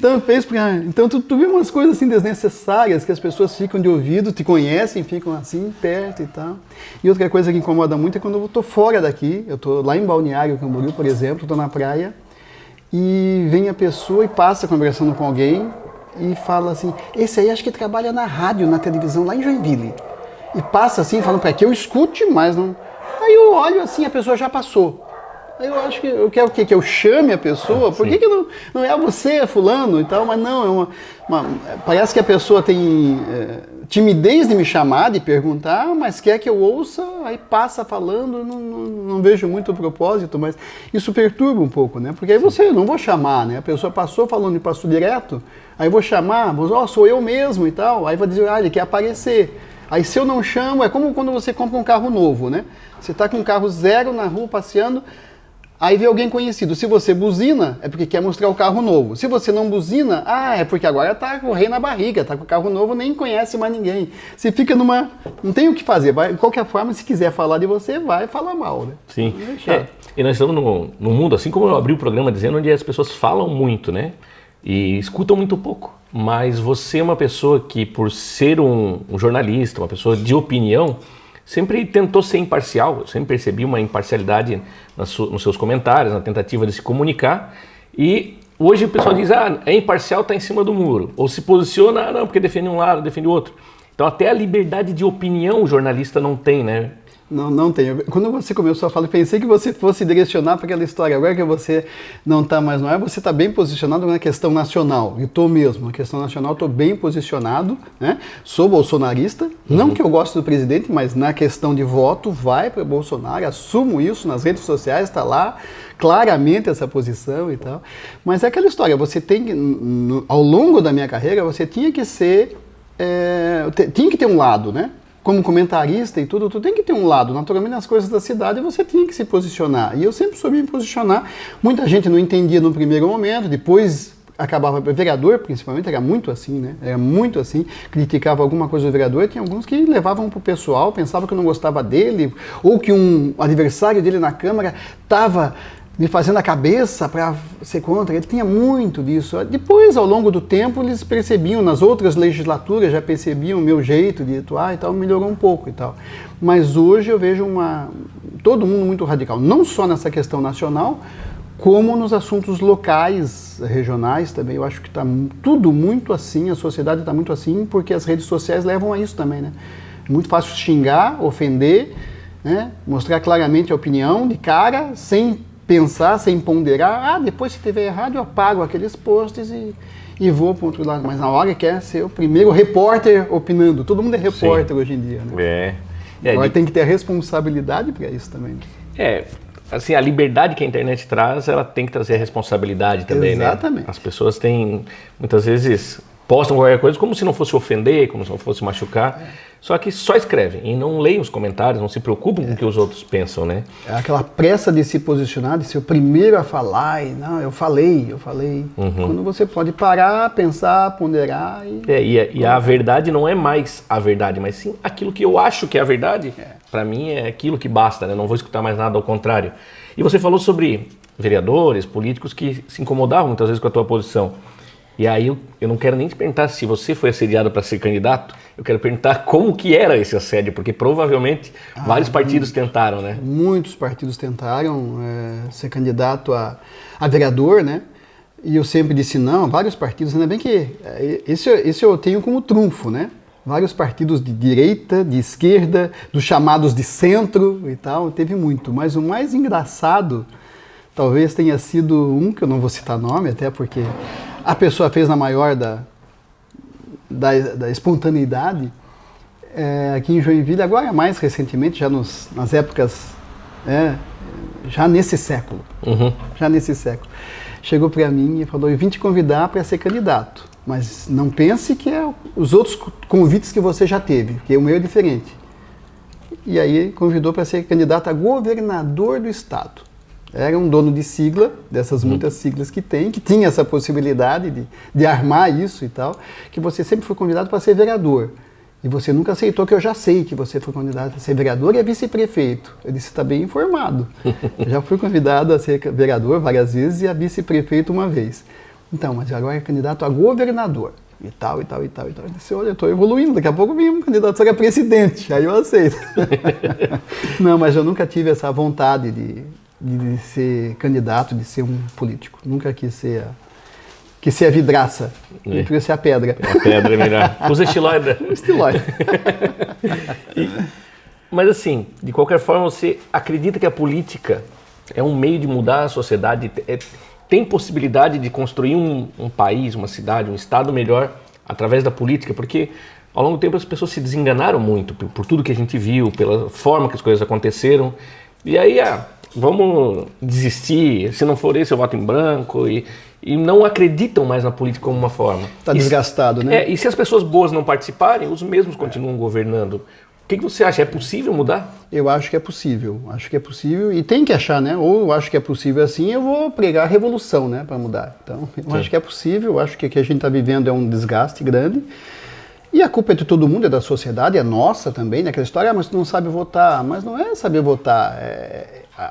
Speaker 2: Então tu vê umas coisas assim desnecessárias que as pessoas ficam de ouvido, te conhecem, ficam assim perto e tal. E outra coisa que incomoda muito é quando eu tô fora daqui, eu tô lá em Balneário Camboriú, por exemplo, tô na praia, e vem a pessoa e passa conversando com alguém e fala assim, esse aí acho que trabalha na rádio, na televisão, lá em Joinville. E passa assim, falando para que eu escute, mas não... Aí eu olho assim, a pessoa já passou. Aí eu acho que eu quero o quê? Que eu chame a pessoa? Por que não é você, fulano e tal? Mas não, parece que a pessoa tem timidez de me chamar, de perguntar, mas quer que eu ouça, aí passa falando, não vejo muito o propósito, mas isso perturba um pouco, né? Porque aí eu não vou chamar, né? A pessoa passou falando e passou direto, aí eu vou chamar, sou eu mesmo e tal, aí vai dizer, ele quer aparecer. Aí se eu não chamo, é como quando você compra um carro novo, né? Você está com um carro zero na rua passeando, aí vê alguém conhecido. Se você buzina, é porque quer mostrar o carro novo. Se você não buzina, é porque agora tá com o rei na barriga, tá com o carro novo, nem conhece mais ninguém. Você fica não tem o que fazer. De qualquer forma, se quiser falar de você, vai falar mal, né?
Speaker 1: Sim. E nós estamos num mundo, assim como eu abri o programa dizendo, onde as pessoas falam muito, né? E escutam muito pouco. Mas você é uma pessoa que, por ser um jornalista, uma pessoa de opinião, sempre tentou ser imparcial. Eu sempre percebi uma imparcialidade nos seus comentários, na tentativa de se comunicar. E hoje o pessoal diz, é imparcial, está em cima do muro. Ou se posiciona, não, porque defende um lado, defende o outro. Então até a liberdade de opinião o jornalista não tem, né?
Speaker 2: Não tem. Quando você começou a falar, eu pensei que você fosse direcionar para aquela história. Agora que você não está mais no ar, você está bem posicionado na questão nacional. Eu estou mesmo. Na questão nacional, estou bem posicionado, né? Sou bolsonarista. Não que eu goste do presidente, mas na questão de voto, vai para Bolsonaro. Assumo isso nas redes sociais, está lá claramente essa posição e tal. Mas é aquela história. Você tem, ao longo da minha carreira, você tinha que ser... tinha que ter um lado, né? Como comentarista e tudo, tu tem que ter um lado. Naturalmente, nas coisas da cidade, você tinha que se posicionar. E eu sempre soube me posicionar. Muita gente não entendia no primeiro momento, depois acabava... Vereador, principalmente, era muito assim, né? Era muito assim. Criticava alguma coisa do vereador, e tinha alguns que levavam pro pessoal, pensavam que eu não gostava dele, ou que um adversário dele na Câmara estava me fazendo a cabeça para ser contra. Ele tinha muito disso. Depois, ao longo do tempo, eles percebiam, nas outras legislaturas já percebiam o meu jeito de atuar e tal, melhorou um pouco e tal. Mas hoje eu vejo todo mundo muito radical, não só nessa questão nacional, como nos assuntos locais, regionais também. Eu acho que está tudo muito assim, a sociedade está muito assim, porque as redes sociais levam a isso também, né? É muito fácil xingar, ofender, né? Mostrar claramente a opinião de cara, sem pensar, sem ponderar, depois se tiver errado eu apago aqueles posts e vou para outro lado. Mas na hora quer ser o primeiro repórter opinando. Todo mundo é repórter hoje em dia, né? Agora tem que ter a responsabilidade para isso também.
Speaker 1: Assim, a liberdade que a internet traz, ela tem que trazer a responsabilidade também,
Speaker 2: Exatamente.
Speaker 1: Né? As pessoas têm, muitas vezes, postam qualquer coisa como se não fosse ofender, como se não fosse machucar. Só que só escrevem e não leem os comentários, não se preocupam com o que os outros pensam, né?
Speaker 2: É aquela pressa de se posicionar, de ser o primeiro a falar, e não, eu falei. Quando você pode parar, pensar, ponderar
Speaker 1: e a verdade não é mais a verdade, mas sim aquilo que eu acho que é a verdade. Para mim é aquilo que basta, né? Não vou escutar mais nada ao contrário. E você falou sobre vereadores, políticos que se incomodavam muitas vezes com a tua posição. E aí eu não quero nem te perguntar se você foi assediado para ser candidato, eu quero perguntar como que era esse assédio, porque provavelmente vários partidos tentaram, né?
Speaker 2: Muitos partidos tentaram ser candidato a vereador, né? E eu sempre disse não, vários partidos, ainda bem que esse eu tenho como trunfo, né? Vários partidos de direita, de esquerda, dos chamados de centro e tal, teve muito. Mas o mais engraçado talvez tenha sido um, que eu não vou citar nome, até porque a pessoa fez na maior da espontaneidade, aqui em Joinville, agora mais recentemente, já nas épocas, já nesse século, chegou para mim e falou, eu vim te convidar para ser candidato, mas não pense que é os outros convites que você já teve, porque o meu é diferente. E aí convidou para ser candidato a governador do estado. Era um dono de sigla, dessas muitas siglas que tinha essa possibilidade de armar isso e tal, que você sempre foi convidado para ser vereador. E você nunca aceitou, que eu já sei que você foi convidado a ser vereador e a vice-prefeito. Eu disse, está bem informado. Eu já fui convidado a ser vereador várias vezes e a vice-prefeito uma vez. Então, mas agora é candidato a governador. E tal, e tal, e tal, e tal. Eu disse, olha, eu estou evoluindo, daqui a pouco vem um candidato a presidente, aí eu aceito. Não, mas eu nunca tive essa vontade de ser candidato, de ser um político. Nunca quis ser a vidraça, eu queria ser a pedra.
Speaker 1: A pedra é melhor. Usa estiloide.
Speaker 2: Estiloide.
Speaker 1: Mas assim, de qualquer forma, você acredita que a política é um meio de mudar a sociedade? Tem possibilidade de construir um país, uma cidade, um estado melhor através da política? Porque ao longo do tempo as pessoas se desenganaram muito por tudo que a gente viu, pela forma que as coisas aconteceram. E aí, vamos desistir, se não for esse eu voto em branco, e não acreditam mais na política como uma forma.
Speaker 2: Está desgastado, né?
Speaker 1: E se as pessoas boas não participarem, os mesmos continuam governando. O que você acha? É possível mudar?
Speaker 2: Eu acho que é possível. Acho que é possível e tem que achar, né? Ou eu acho que é possível assim, eu vou pregar a revolução, né? Para mudar. Então, eu acho que é possível. Eu acho que o que a gente está vivendo é um desgaste grande. E a culpa é de todo mundo, é da sociedade, é nossa também, né? Aquela história, mas tu não sabe votar. Mas não é saber votar.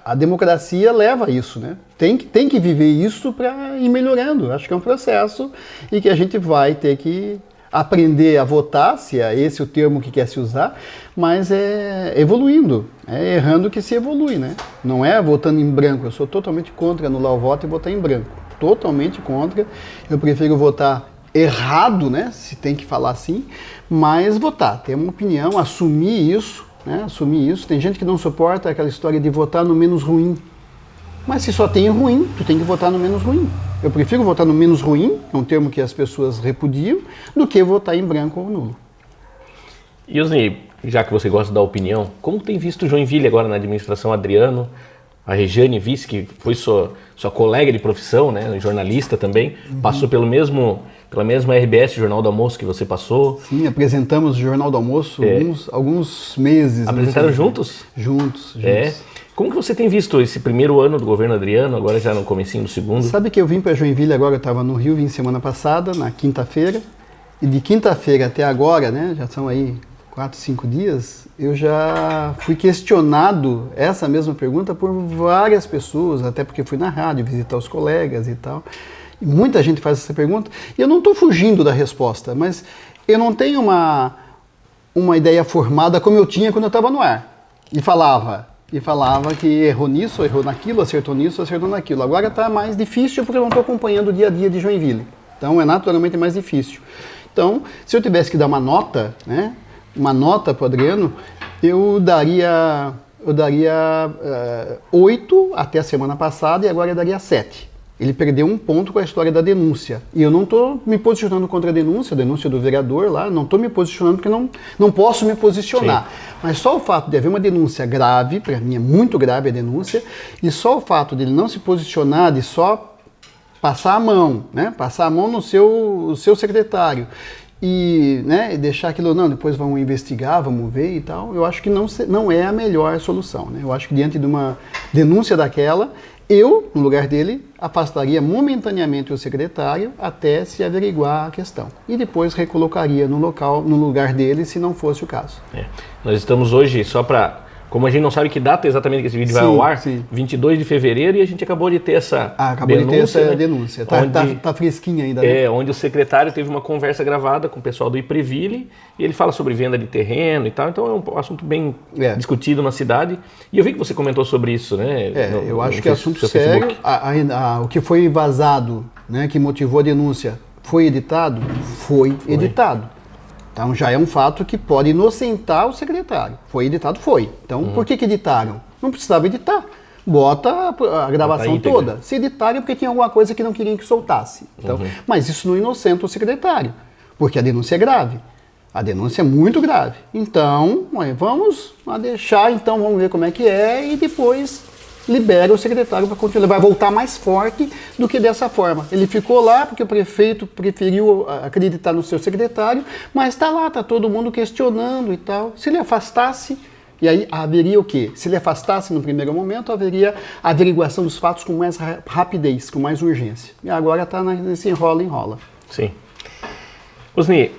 Speaker 2: A democracia leva a isso, né? Tem que viver isso para ir melhorando. Acho que é um processo e que a gente vai ter que aprender a votar, se é esse o termo que quer se usar, mas é evoluindo, é errando que se evolui, né? Não é votando em branco, eu sou totalmente contra anular o voto e votar em branco, totalmente contra, eu prefiro votar errado, né, se tem que falar assim, mas votar, ter uma opinião, assumir isso, né, assumir isso. Tem gente que não suporta aquela história de votar no menos ruim, mas se só tem ruim, tu tem que votar no menos ruim. Eu prefiro votar no menos ruim, é um termo que as pessoas repudiam, do que votar em branco ou nulo.
Speaker 1: E Osni, já que você gosta da opinião, como tem visto Joinville agora na administração Adriano, a Regiane Vice, que foi sua colega de profissão, né, jornalista também, passou pela mesma RBS, Jornal do Almoço, que você passou.
Speaker 2: Sim, apresentamos o Jornal do Almoço alguns meses.
Speaker 1: Apresentaram juntos?
Speaker 2: Juntos.
Speaker 1: Como que você tem visto esse primeiro ano do governo Adriano, agora já no comecinho do segundo?
Speaker 2: Sabe que eu vim para Joinville agora, eu estava no Rio, vim semana passada, na quinta-feira, e de quinta-feira até agora, né, já são aí 4, 5 dias, eu já fui questionado essa mesma pergunta por várias pessoas, até porque fui na rádio visitar os colegas e tal. E muita gente faz essa pergunta, e eu não estou fugindo da resposta, mas eu não tenho uma ideia formada como eu tinha quando eu estava no ar. E falava que errou nisso, errou naquilo, acertou nisso, acertou naquilo. Agora está mais difícil porque eu não estou acompanhando o dia a dia de Joinville. Então é naturalmente mais difícil. Então, se eu tivesse que dar uma nota, né, uma nota para o Adriano, eu daria 8 até a semana passada e agora eu daria 7. Ele perdeu um ponto com a história da denúncia. E eu não estou me posicionando contra a denúncia do vereador lá, não estou me posicionando porque não posso me posicionar. Sim. Mas só o fato de haver uma denúncia grave, para mim é muito grave a denúncia, e só o fato dele não se posicionar, de só passar a mão, né? Passar a mão no seu secretário e, né, deixar aquilo, não, depois vamos investigar, vamos ver e tal, eu acho que não é a melhor solução, né? Eu acho que diante de uma denúncia daquela, eu, no lugar dele, afastaria momentaneamente o secretário até se averiguar a questão. E depois recolocaria no lugar dele, se não fosse o caso.
Speaker 1: Nós estamos hoje, só para... Como a gente não sabe que data exatamente que esse vídeo vai ao ar, 22 de fevereiro, e a gente acabou de ter essa
Speaker 2: denúncia. Tá fresquinha ainda, né?
Speaker 1: Onde o secretário teve uma conversa gravada com o pessoal do Ipreville, e ele fala sobre venda de terreno e tal, então é um assunto bem discutido na cidade. E eu vi que você comentou sobre isso, né?
Speaker 2: Eu acho que é assunto sério. O que foi vazado, né, que motivou a denúncia, foi editado? Foi editado. Então já é um fato que pode inocentar o secretário. Foi editado? Foi. Então por que editaram? Não precisava editar. Bota a gravação toda. Se editaram é porque tinha alguma coisa que não queriam que soltasse. Então, mas isso não inocenta o secretário, porque a denúncia é grave. A denúncia é muito grave. Então, vamos deixar, então vamos ver como é que é e depois libera o secretário para continuar. Ele vai voltar mais forte do que dessa forma. Ele ficou lá porque o prefeito preferiu acreditar no seu secretário, mas está lá, está todo mundo questionando e tal. Se ele afastasse, e aí haveria o quê? Se ele afastasse no primeiro momento, haveria a averiguação dos fatos com mais rapidez, com mais urgência. E agora está nesse enrola.
Speaker 1: Sim. Osni,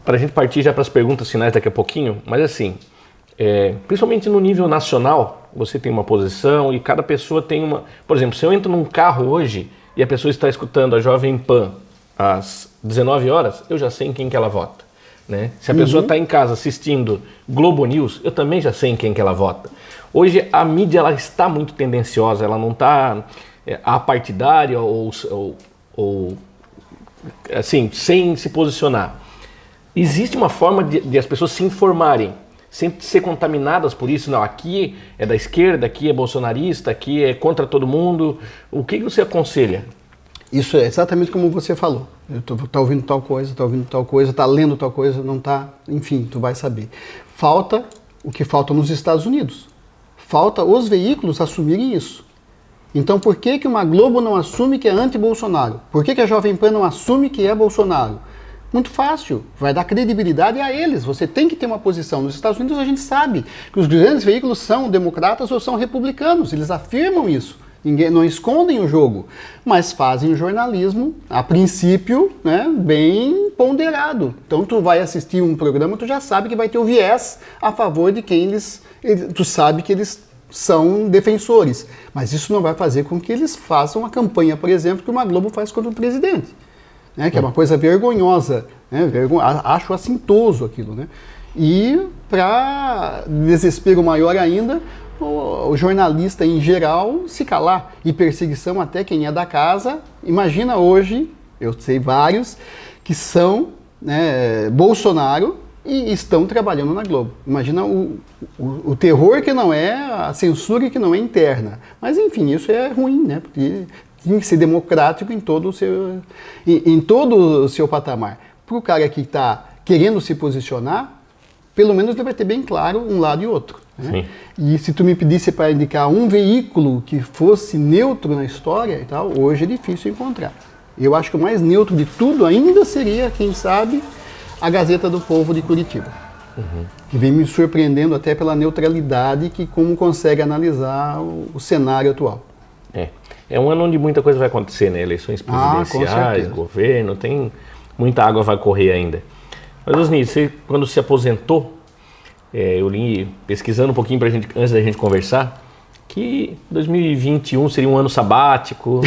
Speaker 1: para a gente partir já para as perguntas finais daqui a pouquinho, mas assim, principalmente no nível nacional, você tem uma posição e cada pessoa tem uma... Por exemplo, se eu entro num carro hoje e a pessoa está escutando a Jovem Pan às 19 horas, eu já sei em quem que ela vota. Né? Se a pessoa está em casa assistindo Globo News, eu também já sei em quem que ela vota. Hoje a mídia ela está muito tendenciosa, ela não está apartidária ou assim, sem se posicionar. Existe uma forma de as pessoas se informarem, sem ser contaminadas por isso. Não, aqui é da esquerda, aqui é bolsonarista, aqui é contra todo mundo. O que você aconselha?
Speaker 2: Isso é exatamente como você falou. Tá ouvindo tal coisa, tá lendo tal coisa, não tá, enfim, tu vai saber. Falta o que falta nos Estados Unidos. Falta os veículos assumirem isso. Então por que que uma Globo não assume que é anti-Bolsonaro? Por que que a Jovem Pan não assume que é Bolsonaro? Muito fácil, vai dar credibilidade a eles. Você tem que ter uma posição. Nos Estados Unidos a gente sabe que os grandes veículos são democratas ou são republicanos. Eles afirmam isso. Não escondem o jogo, mas fazem o jornalismo, a princípio, né, bem ponderado. Então tu vai assistir um programa, tu já sabe que vai ter o viés a favor de quem tu sabe que eles são defensores. Mas isso não vai fazer com que eles façam a campanha, por exemplo, que uma Globo faz contra o presidente. Né, que é uma coisa vergonhosa, né, acho assintoso aquilo. Né? E, para desespero maior ainda, o jornalista em geral se calar, e perseguição até quem é da casa. Imagina hoje, eu sei vários, que são, né, Bolsonaro e estão trabalhando na Globo. Imagina o terror que não é, a censura que não é interna. Mas enfim, isso é ruim, né? Porque tem que ser democrático em todo o seu patamar. Para o cara que está querendo se posicionar, pelo menos ele vai ter bem claro um lado e outro. Né? E se tu me pedisse para indicar um veículo que fosse neutro na história e tal, hoje é difícil encontrar. Eu acho que o mais neutro de tudo ainda seria, quem sabe, a Gazeta do Povo de Curitiba. Que vem me surpreendendo até pela neutralidade que como consegue analisar o cenário atual.
Speaker 1: É um ano onde muita coisa vai acontecer, né? Eleições presidenciais, governo, tem muita água vai correr ainda. Mas, Osni, você quando se aposentou, eu li, pesquisando um pouquinho pra gente, antes da gente conversar, que 2021 seria um ano sabático,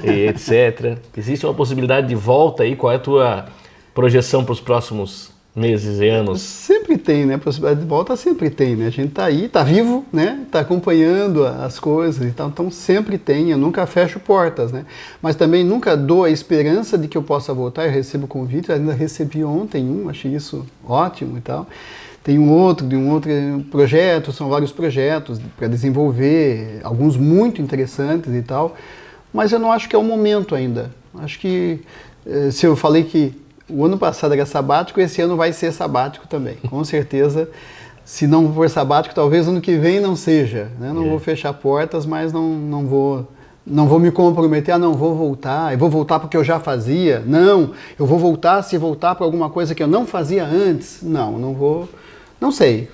Speaker 1: e etc. Existe uma possibilidade de volta aí? Qual é a tua projeção para os próximos meses e anos?
Speaker 2: Sempre tem, né? Possibilidade de volta sempre tem, né? A gente tá aí, tá vivo, né? Tá acompanhando as coisas e tal, então sempre tem. Eu nunca fecho portas, né? Mas também nunca dou a esperança de que eu possa voltar. Eu recebo convite, ainda recebi ontem achei isso ótimo e tal. Tem um outro projeto, são vários projetos para desenvolver, alguns muito interessantes e tal, mas eu não acho que é o momento ainda. Acho que, se eu falei que o ano passado era sabático, esse ano vai ser sabático também, com certeza. Se não for sabático, talvez ano que vem não seja. Né? Não vou fechar portas, mas não vou me comprometer, não vou voltar, eu vou voltar porque eu já fazia. Não, eu vou voltar se voltar para alguma coisa que eu não fazia antes. Não vou. Não sei.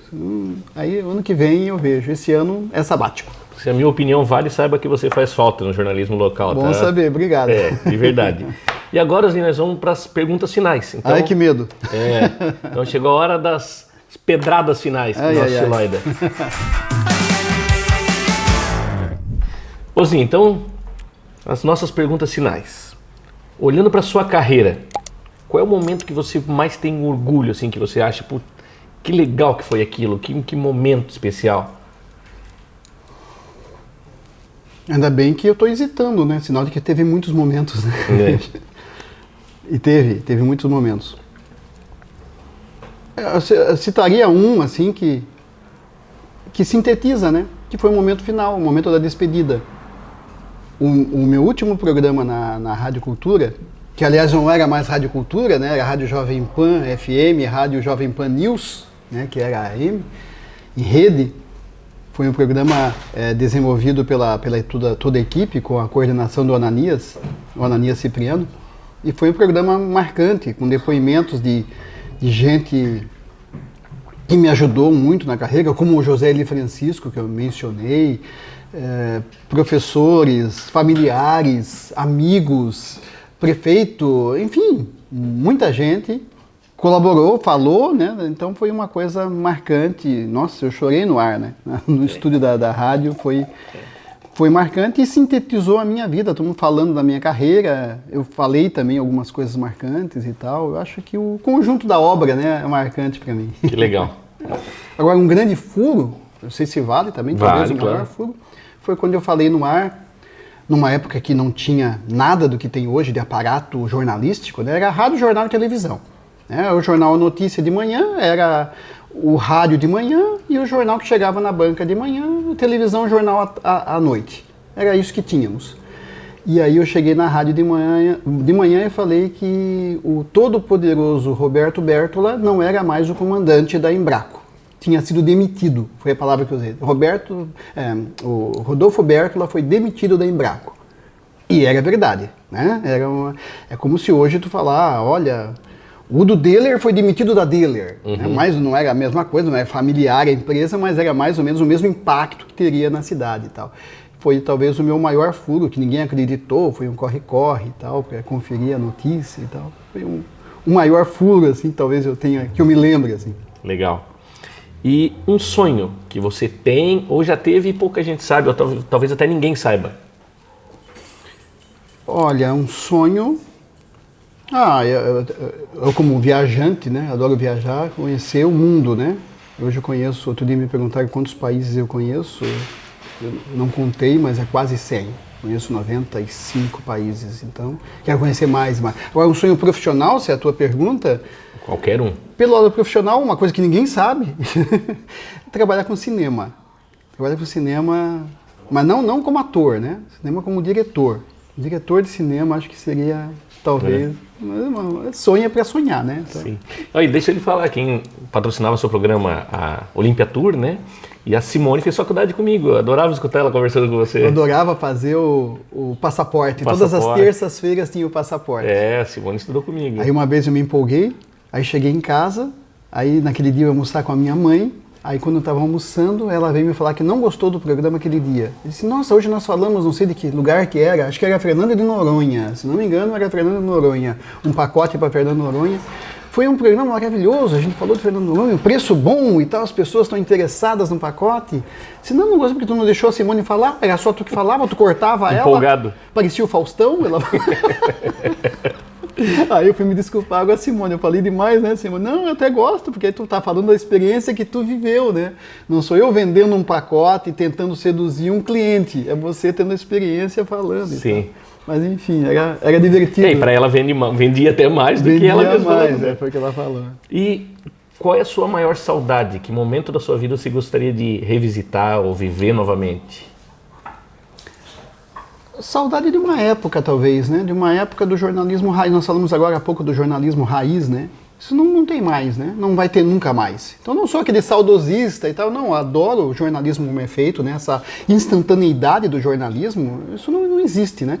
Speaker 2: Aí ano que vem eu vejo. Esse ano é sabático.
Speaker 1: Se a minha opinião vale, saiba que você faz falta no jornalismo local.
Speaker 2: Bom saber, obrigado.
Speaker 1: De verdade. E agora, Osni, nós vamos para as perguntas finais. Então,
Speaker 2: ai, que medo.
Speaker 1: Então chegou a hora das pedradas finais com o nosso Chiloida. Osni, então, as nossas perguntas finais. Olhando para a sua carreira, qual é o momento que você mais tem orgulho, assim, que você acha, que legal que foi aquilo, que momento especial?
Speaker 2: Ainda bem que eu estou hesitando, né? Sinal de que teve muitos momentos, né? E teve muitos momentos. Eu citaria um, assim, que sintetiza, né? Que foi o momento final, o momento da despedida. O meu último programa na Rádio Cultura, que aliás não era mais Rádio Cultura, né? Era Rádio Jovem Pan FM, Rádio Jovem Pan News, né? Que era a AM, em rede. Foi um programa desenvolvido pela toda a equipe, com a coordenação do Ananias Cipriano. E foi um programa marcante, com depoimentos de gente que me ajudou muito na carreira, como o José Eli Francisco, que eu mencionei, professores, familiares, amigos, prefeito, enfim, muita gente colaborou, falou, né? Então foi uma coisa marcante. Nossa, eu chorei no ar, né? No estúdio da rádio, foi foi marcante e sintetizou a minha vida. Estamos falando da minha carreira, eu falei também algumas coisas marcantes e tal. Eu acho que o conjunto da obra, né, é marcante para mim.
Speaker 1: Que legal.
Speaker 2: Agora, um grande furo, não sei se vale também, talvez o maior furo, foi quando eu falei no ar, numa época que não tinha nada do que tem hoje de aparato jornalístico, né? Era rádio, jornal e televisão. Né? O jornal Notícia de manhã era o rádio de manhã e o jornal que chegava na banca de manhã, a televisão, jornal à noite. Era isso que tínhamos. E aí eu cheguei na rádio de manhã e falei que o todo-poderoso Roberto Bertola não era mais o comandante da Embraco. Tinha sido demitido, foi a palavra que eu usei. O Rodolfo Bertola foi demitido da Embraco. E era verdade, né? É como se hoje tu falar, olha, o Udo Deller foi demitido da Deller. Né? Mas não era a mesma coisa, não era familiar a empresa, mas era mais ou menos o mesmo impacto que teria na cidade e tal. Foi talvez o meu maior furo, que ninguém acreditou, foi um corre-corre e tal, para conferir a notícia e tal. Foi um maior furo, assim, talvez eu tenha, que eu me lembre, assim.
Speaker 1: Legal. E um sonho que você tem ou já teve e pouca gente sabe, ou talvez até ninguém saiba?
Speaker 2: Olha, um sonho... eu como viajante, né, adoro viajar, conhecer o mundo, né? Hoje eu conheço, outro dia me perguntaram quantos países eu conheço, eu não contei, mas é quase 100. Conheço 95 países, então quero conhecer mais. Agora, um sonho profissional, se é a tua pergunta...
Speaker 1: Qualquer um.
Speaker 2: Pelo lado profissional, uma coisa que ninguém sabe, trabalhar com cinema. Trabalhar com cinema, mas não como ator, né? Cinema como diretor. Diretor de cinema, acho que seria, talvez... Sonha para sonhar, né? Então...
Speaker 1: Sim. E deixa ele falar, quem patrocinava seu programa, a Olympia Tour, né? E a Simone fez faculdade comigo, eu adorava escutar ela conversando com você.
Speaker 2: Eu adorava fazer o passaporte. Todas as terças-feiras tinha o passaporte.
Speaker 1: A Simone estudou comigo.
Speaker 2: Aí uma vez eu me empolguei, aí cheguei em casa, aí naquele dia eu ia almoçar com a minha mãe, aí quando eu estava almoçando, ela veio me falar que não gostou do programa aquele dia. Eu disse, nossa, hoje nós falamos, não sei de que lugar que era, acho que era Fernando de Noronha, se não me engano era Fernando de Noronha, um pacote para Fernando de Noronha. Foi um programa maravilhoso, a gente falou de Fernando de Noronha, um preço bom e tal, as pessoas estão interessadas no pacote. Se não gostei porque tu não deixou a Simone falar, era só tu que falava, tu cortava ela.
Speaker 1: Empolgado.
Speaker 2: Parecia o Faustão, ela... Aí eu fui me desculpar com a Simone, eu falei demais, né, Simone? Não, eu até gosto, porque tu tá falando da experiência que tu viveu, né? Não sou eu vendendo um pacote e tentando seduzir um cliente, é você tendo a experiência falando.
Speaker 1: Sim.
Speaker 2: Então. Mas enfim, era divertido.
Speaker 1: E para ela vendia até mais do que ela mesma.
Speaker 2: Mais, foi o que ela falou.
Speaker 1: E qual é a sua maior saudade? Que momento da sua vida você gostaria de revisitar ou viver novamente?
Speaker 2: Saudade de uma época, talvez, né? De uma época do jornalismo raiz. Nós falamos agora há pouco do jornalismo raiz, né? Isso não tem mais, né? Não vai ter nunca mais. Então não sou aquele saudosista e tal, não. Adoro o jornalismo como é feito, né? Essa instantaneidade do jornalismo, isso não existe, né?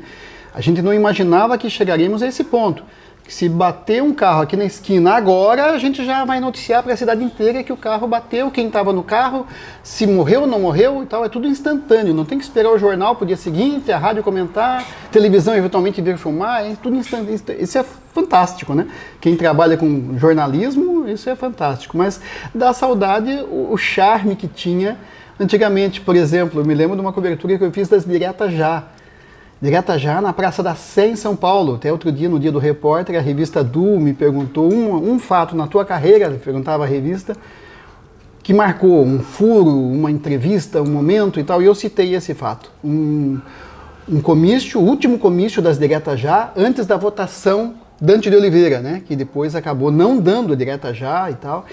Speaker 2: A gente não imaginava que chegaríamos a esse ponto. Que se bater um carro aqui na esquina agora, a gente já vai noticiar para a cidade inteira que o carro bateu, quem estava no carro, se morreu ou não morreu e tal. É tudo instantâneo, não tem que esperar o jornal para o dia seguinte, a rádio comentar, televisão eventualmente vir filmar, é tudo instantâneo. Isso é fantástico, né? Quem trabalha com jornalismo, isso é fantástico. Mas dá saudade o charme que tinha antigamente. Por exemplo, eu me lembro de uma cobertura que eu fiz das Direta Já. Direta Já na Praça da Sé, em São Paulo. Até outro dia, no Dia do Repórter, a revista Du me perguntou um fato na tua carreira, perguntava a revista, que marcou um furo, uma entrevista, um momento e tal, e eu citei esse fato. Um comício, o último comício das Direta Já, antes da votação Dante de Oliveira, né, que depois acabou não dando a Direta Já e tal,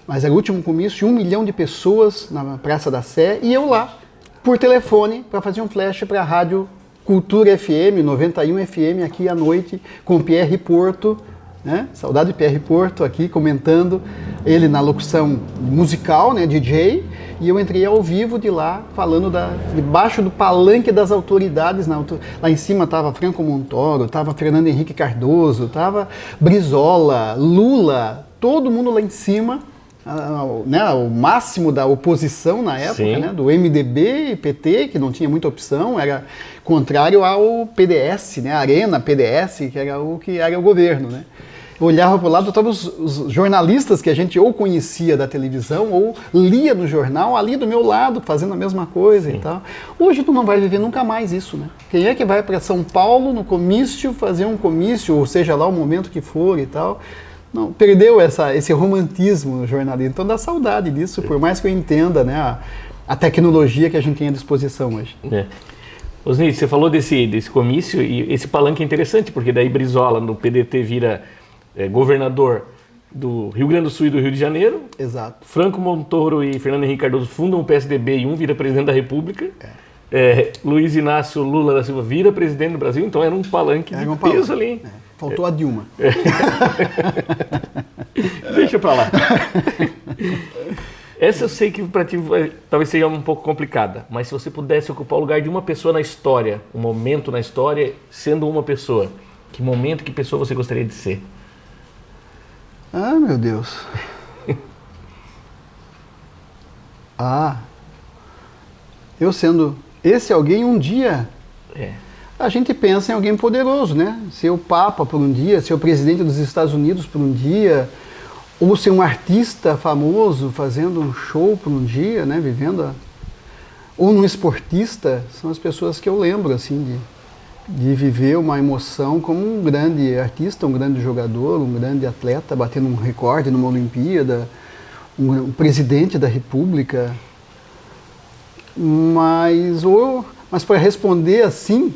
Speaker 2: mas era o último comício, 1 milhão de pessoas na Praça da Sé, e eu lá, por telefone, para fazer um flash para a rádio Cultura FM, 91 FM, aqui à noite, com Pierre Porto, né? Saudade de Pierre Porto aqui, comentando, ele na locução musical, né, DJ, e eu entrei ao vivo de lá, falando debaixo do palanque das autoridades, lá em cima estava Franco Montoro, estava Fernando Henrique Cardoso, estava Brizola, Lula, todo mundo lá em cima, né, o máximo da oposição na época, né, do MDB e PT, que não tinha muita opção, era contrário ao PDS, né, Arena PDS, que era o governo, né. olhava para o lado, estavam os jornalistas que a gente ou conhecia da televisão ou lia no jornal, ali do meu lado, fazendo a mesma coisa e tal. Hoje tu não vai viver nunca mais isso, né? Quem é que vai para São Paulo no comício, fazer um comício, ou seja lá o momento que for e tal? Não, perdeu esse romantismo no jornalismo. Então dá saudade disso, por mais que eu entenda, né, a tecnologia que a gente tem à disposição hoje.
Speaker 1: Osni, você falou desse comício e esse palanque é interessante, porque daí Brizola, no PDT, vira governador do Rio Grande do Sul e do Rio de Janeiro.
Speaker 2: Exato.
Speaker 1: Franco Montoro e Fernando Henrique Cardoso fundam o PSDB e um vira presidente da República. Luiz Inácio Lula da Silva vira presidente do Brasil, então era um palanque de peso ali.
Speaker 2: Faltou a Dilma.
Speaker 1: Deixa pra lá. Essa eu sei que para ti talvez seja um pouco complicada, mas se você pudesse ocupar o lugar de uma pessoa na história, um momento na história, sendo uma pessoa, que momento, que pessoa você gostaria de ser?
Speaker 2: Ah, meu Deus. Eu sendo esse alguém um dia, a gente pensa em alguém poderoso, né? Ser o Papa por um dia, ser o presidente dos Estados Unidos por um dia, ou ser um artista famoso fazendo um show por um dia, né? Ou um esportista, são as pessoas que eu lembro, assim, de viver uma emoção como um grande artista, um grande jogador, um grande atleta, batendo um recorde numa Olimpíada, um presidente da República. Mas para responder assim...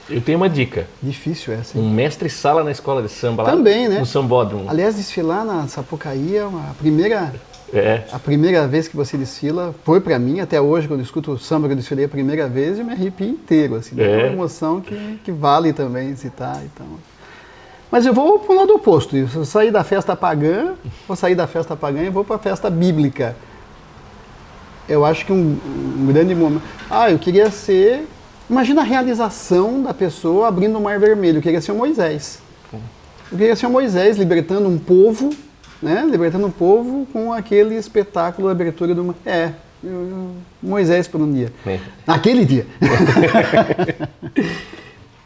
Speaker 1: Eu tenho uma dica.
Speaker 2: Difícil essa.
Speaker 1: Um mestre-sala na escola de samba lá
Speaker 2: também, né?
Speaker 1: No Sambódromo.
Speaker 2: Aliás, desfilar na Sapucaí a primeira vez que você desfila foi para mim, até hoje, quando eu escuto o samba que eu desfilei a primeira vez, eu me arrepio inteiro, assim, é uma emoção que vale também citar e tal. Mas eu vou para o lado oposto, eu sair da festa pagã, e vou para a festa bíblica. Eu acho que um grande momento... eu queria ser... Imagina a realização da pessoa abrindo o Mar Vermelho, eu queria ser o Moisés. Eu queria ser o Moisés libertando um povo, né? Libertando um povo com aquele espetáculo de abertura do... Moisés por um dia. Naquele dia.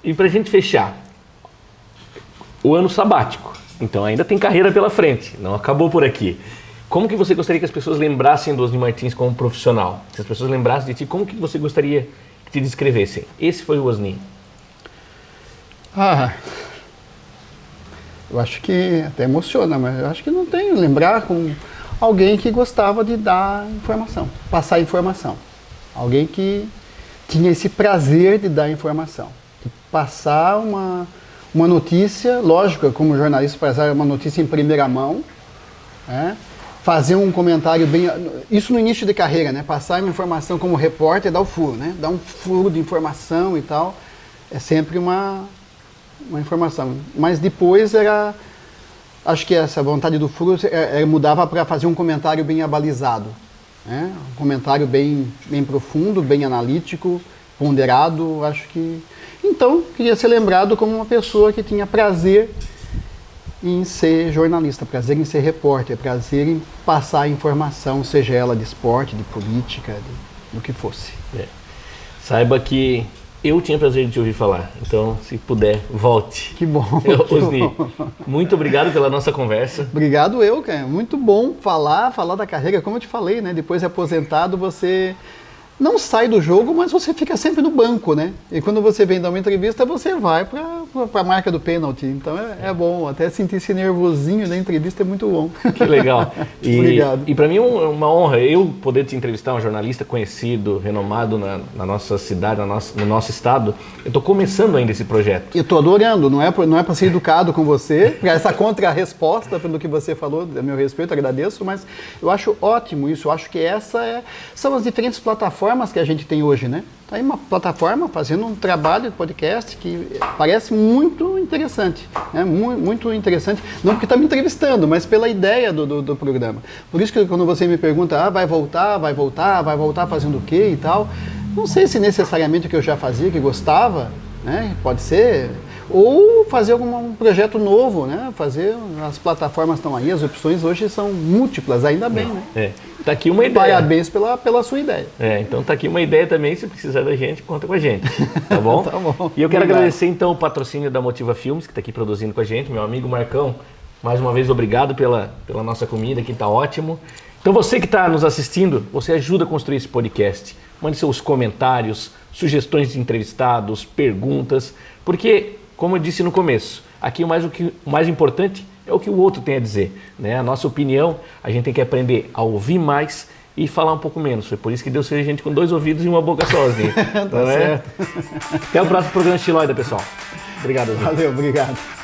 Speaker 1: E pra gente fechar, o ano sabático. Então ainda tem carreira pela frente, não acabou por aqui. Como que você gostaria que as pessoas lembrassem do Osni Martins como profissional? Se as pessoas lembrassem de ti, como que você gostaria que te descrevessem? Esse foi o Osni.
Speaker 2: Eu acho que até emociona, mas eu acho que não tem. Lembrar com alguém que gostava de dar informação, passar informação. Alguém que tinha esse prazer de dar informação. De passar uma notícia, lógico, como jornalista, passar uma notícia em primeira mão, né? Fazer um comentário bem... Isso no início de carreira, né? Passar uma informação como repórter, dar o furo, né? Dar um furo de informação e tal. É sempre uma informação. Mas depois acho que essa vontade do furo mudava para fazer um comentário bem abalizado, né? Um comentário bem profundo, bem analítico, ponderado. Acho que... Então, queria ser lembrado como uma pessoa que tinha prazer em ser jornalista, prazer em ser repórter, prazer em passar informação, seja ela de esporte, de política, do que fosse.
Speaker 1: Saiba que eu tinha prazer de te ouvir falar, então se puder, volte.
Speaker 2: Que bom.
Speaker 1: Osni, muito obrigado pela nossa conversa.
Speaker 2: Obrigado cara. Muito bom falar da carreira, como eu te falei, né? Depois de aposentado, você não sai do jogo, mas você fica sempre no banco, né? E quando você vem dar uma entrevista, você vai para a marca do pênalti. Então é bom, até sentir esse nervosinho da entrevista é muito bom.
Speaker 1: Que legal.
Speaker 2: Obrigado.
Speaker 1: E para mim é uma honra eu poder te entrevistar, um jornalista conhecido, renomado na nossa cidade, no nosso estado. Eu estou começando ainda esse projeto.
Speaker 2: Eu estou adorando, não é para ser educado com você, para essa contra-resposta pelo que você falou, a meu respeito, agradeço, mas eu acho ótimo isso, eu acho que são as diferentes plataformas que a gente tem hoje, né? Tá aí uma plataforma fazendo um trabalho de podcast que parece muito interessante, né? Muito interessante, não porque está me entrevistando, mas pela ideia do programa. Por isso que quando você me pergunta, vai voltar fazendo o quê e tal, não sei se necessariamente o que eu já fazia, que gostava, né? Pode ser... Ou fazer um projeto novo, né? As plataformas estão aí, as opções hoje são múltiplas, ainda bem, né?
Speaker 1: Tá aqui uma ideia.
Speaker 2: Parabéns pela sua ideia.
Speaker 1: Então tá aqui uma ideia também, se precisar da gente, conta com a gente, tá bom?
Speaker 2: Tá bom.
Speaker 1: E eu quero agradecer então o patrocínio da Motiva Filmes, que está aqui produzindo com a gente, meu amigo Marcão. Mais uma vez, obrigado pela nossa comida, que está ótimo. Então você que está nos assistindo, você ajuda a construir esse podcast. Mande seus comentários, sugestões de entrevistados, perguntas, porque, como eu disse no começo, aqui o mais importante é o que o outro tem a dizer, né? A nossa opinião, a gente tem que aprender a ouvir mais e falar um pouco menos. Foi por isso que Deus fez a gente com 2 ouvidos e uma boca sozinha.
Speaker 2: Tá certo.
Speaker 1: Até o próximo programa Estiloida, pessoal. Obrigado, gente.
Speaker 2: Valeu, obrigado.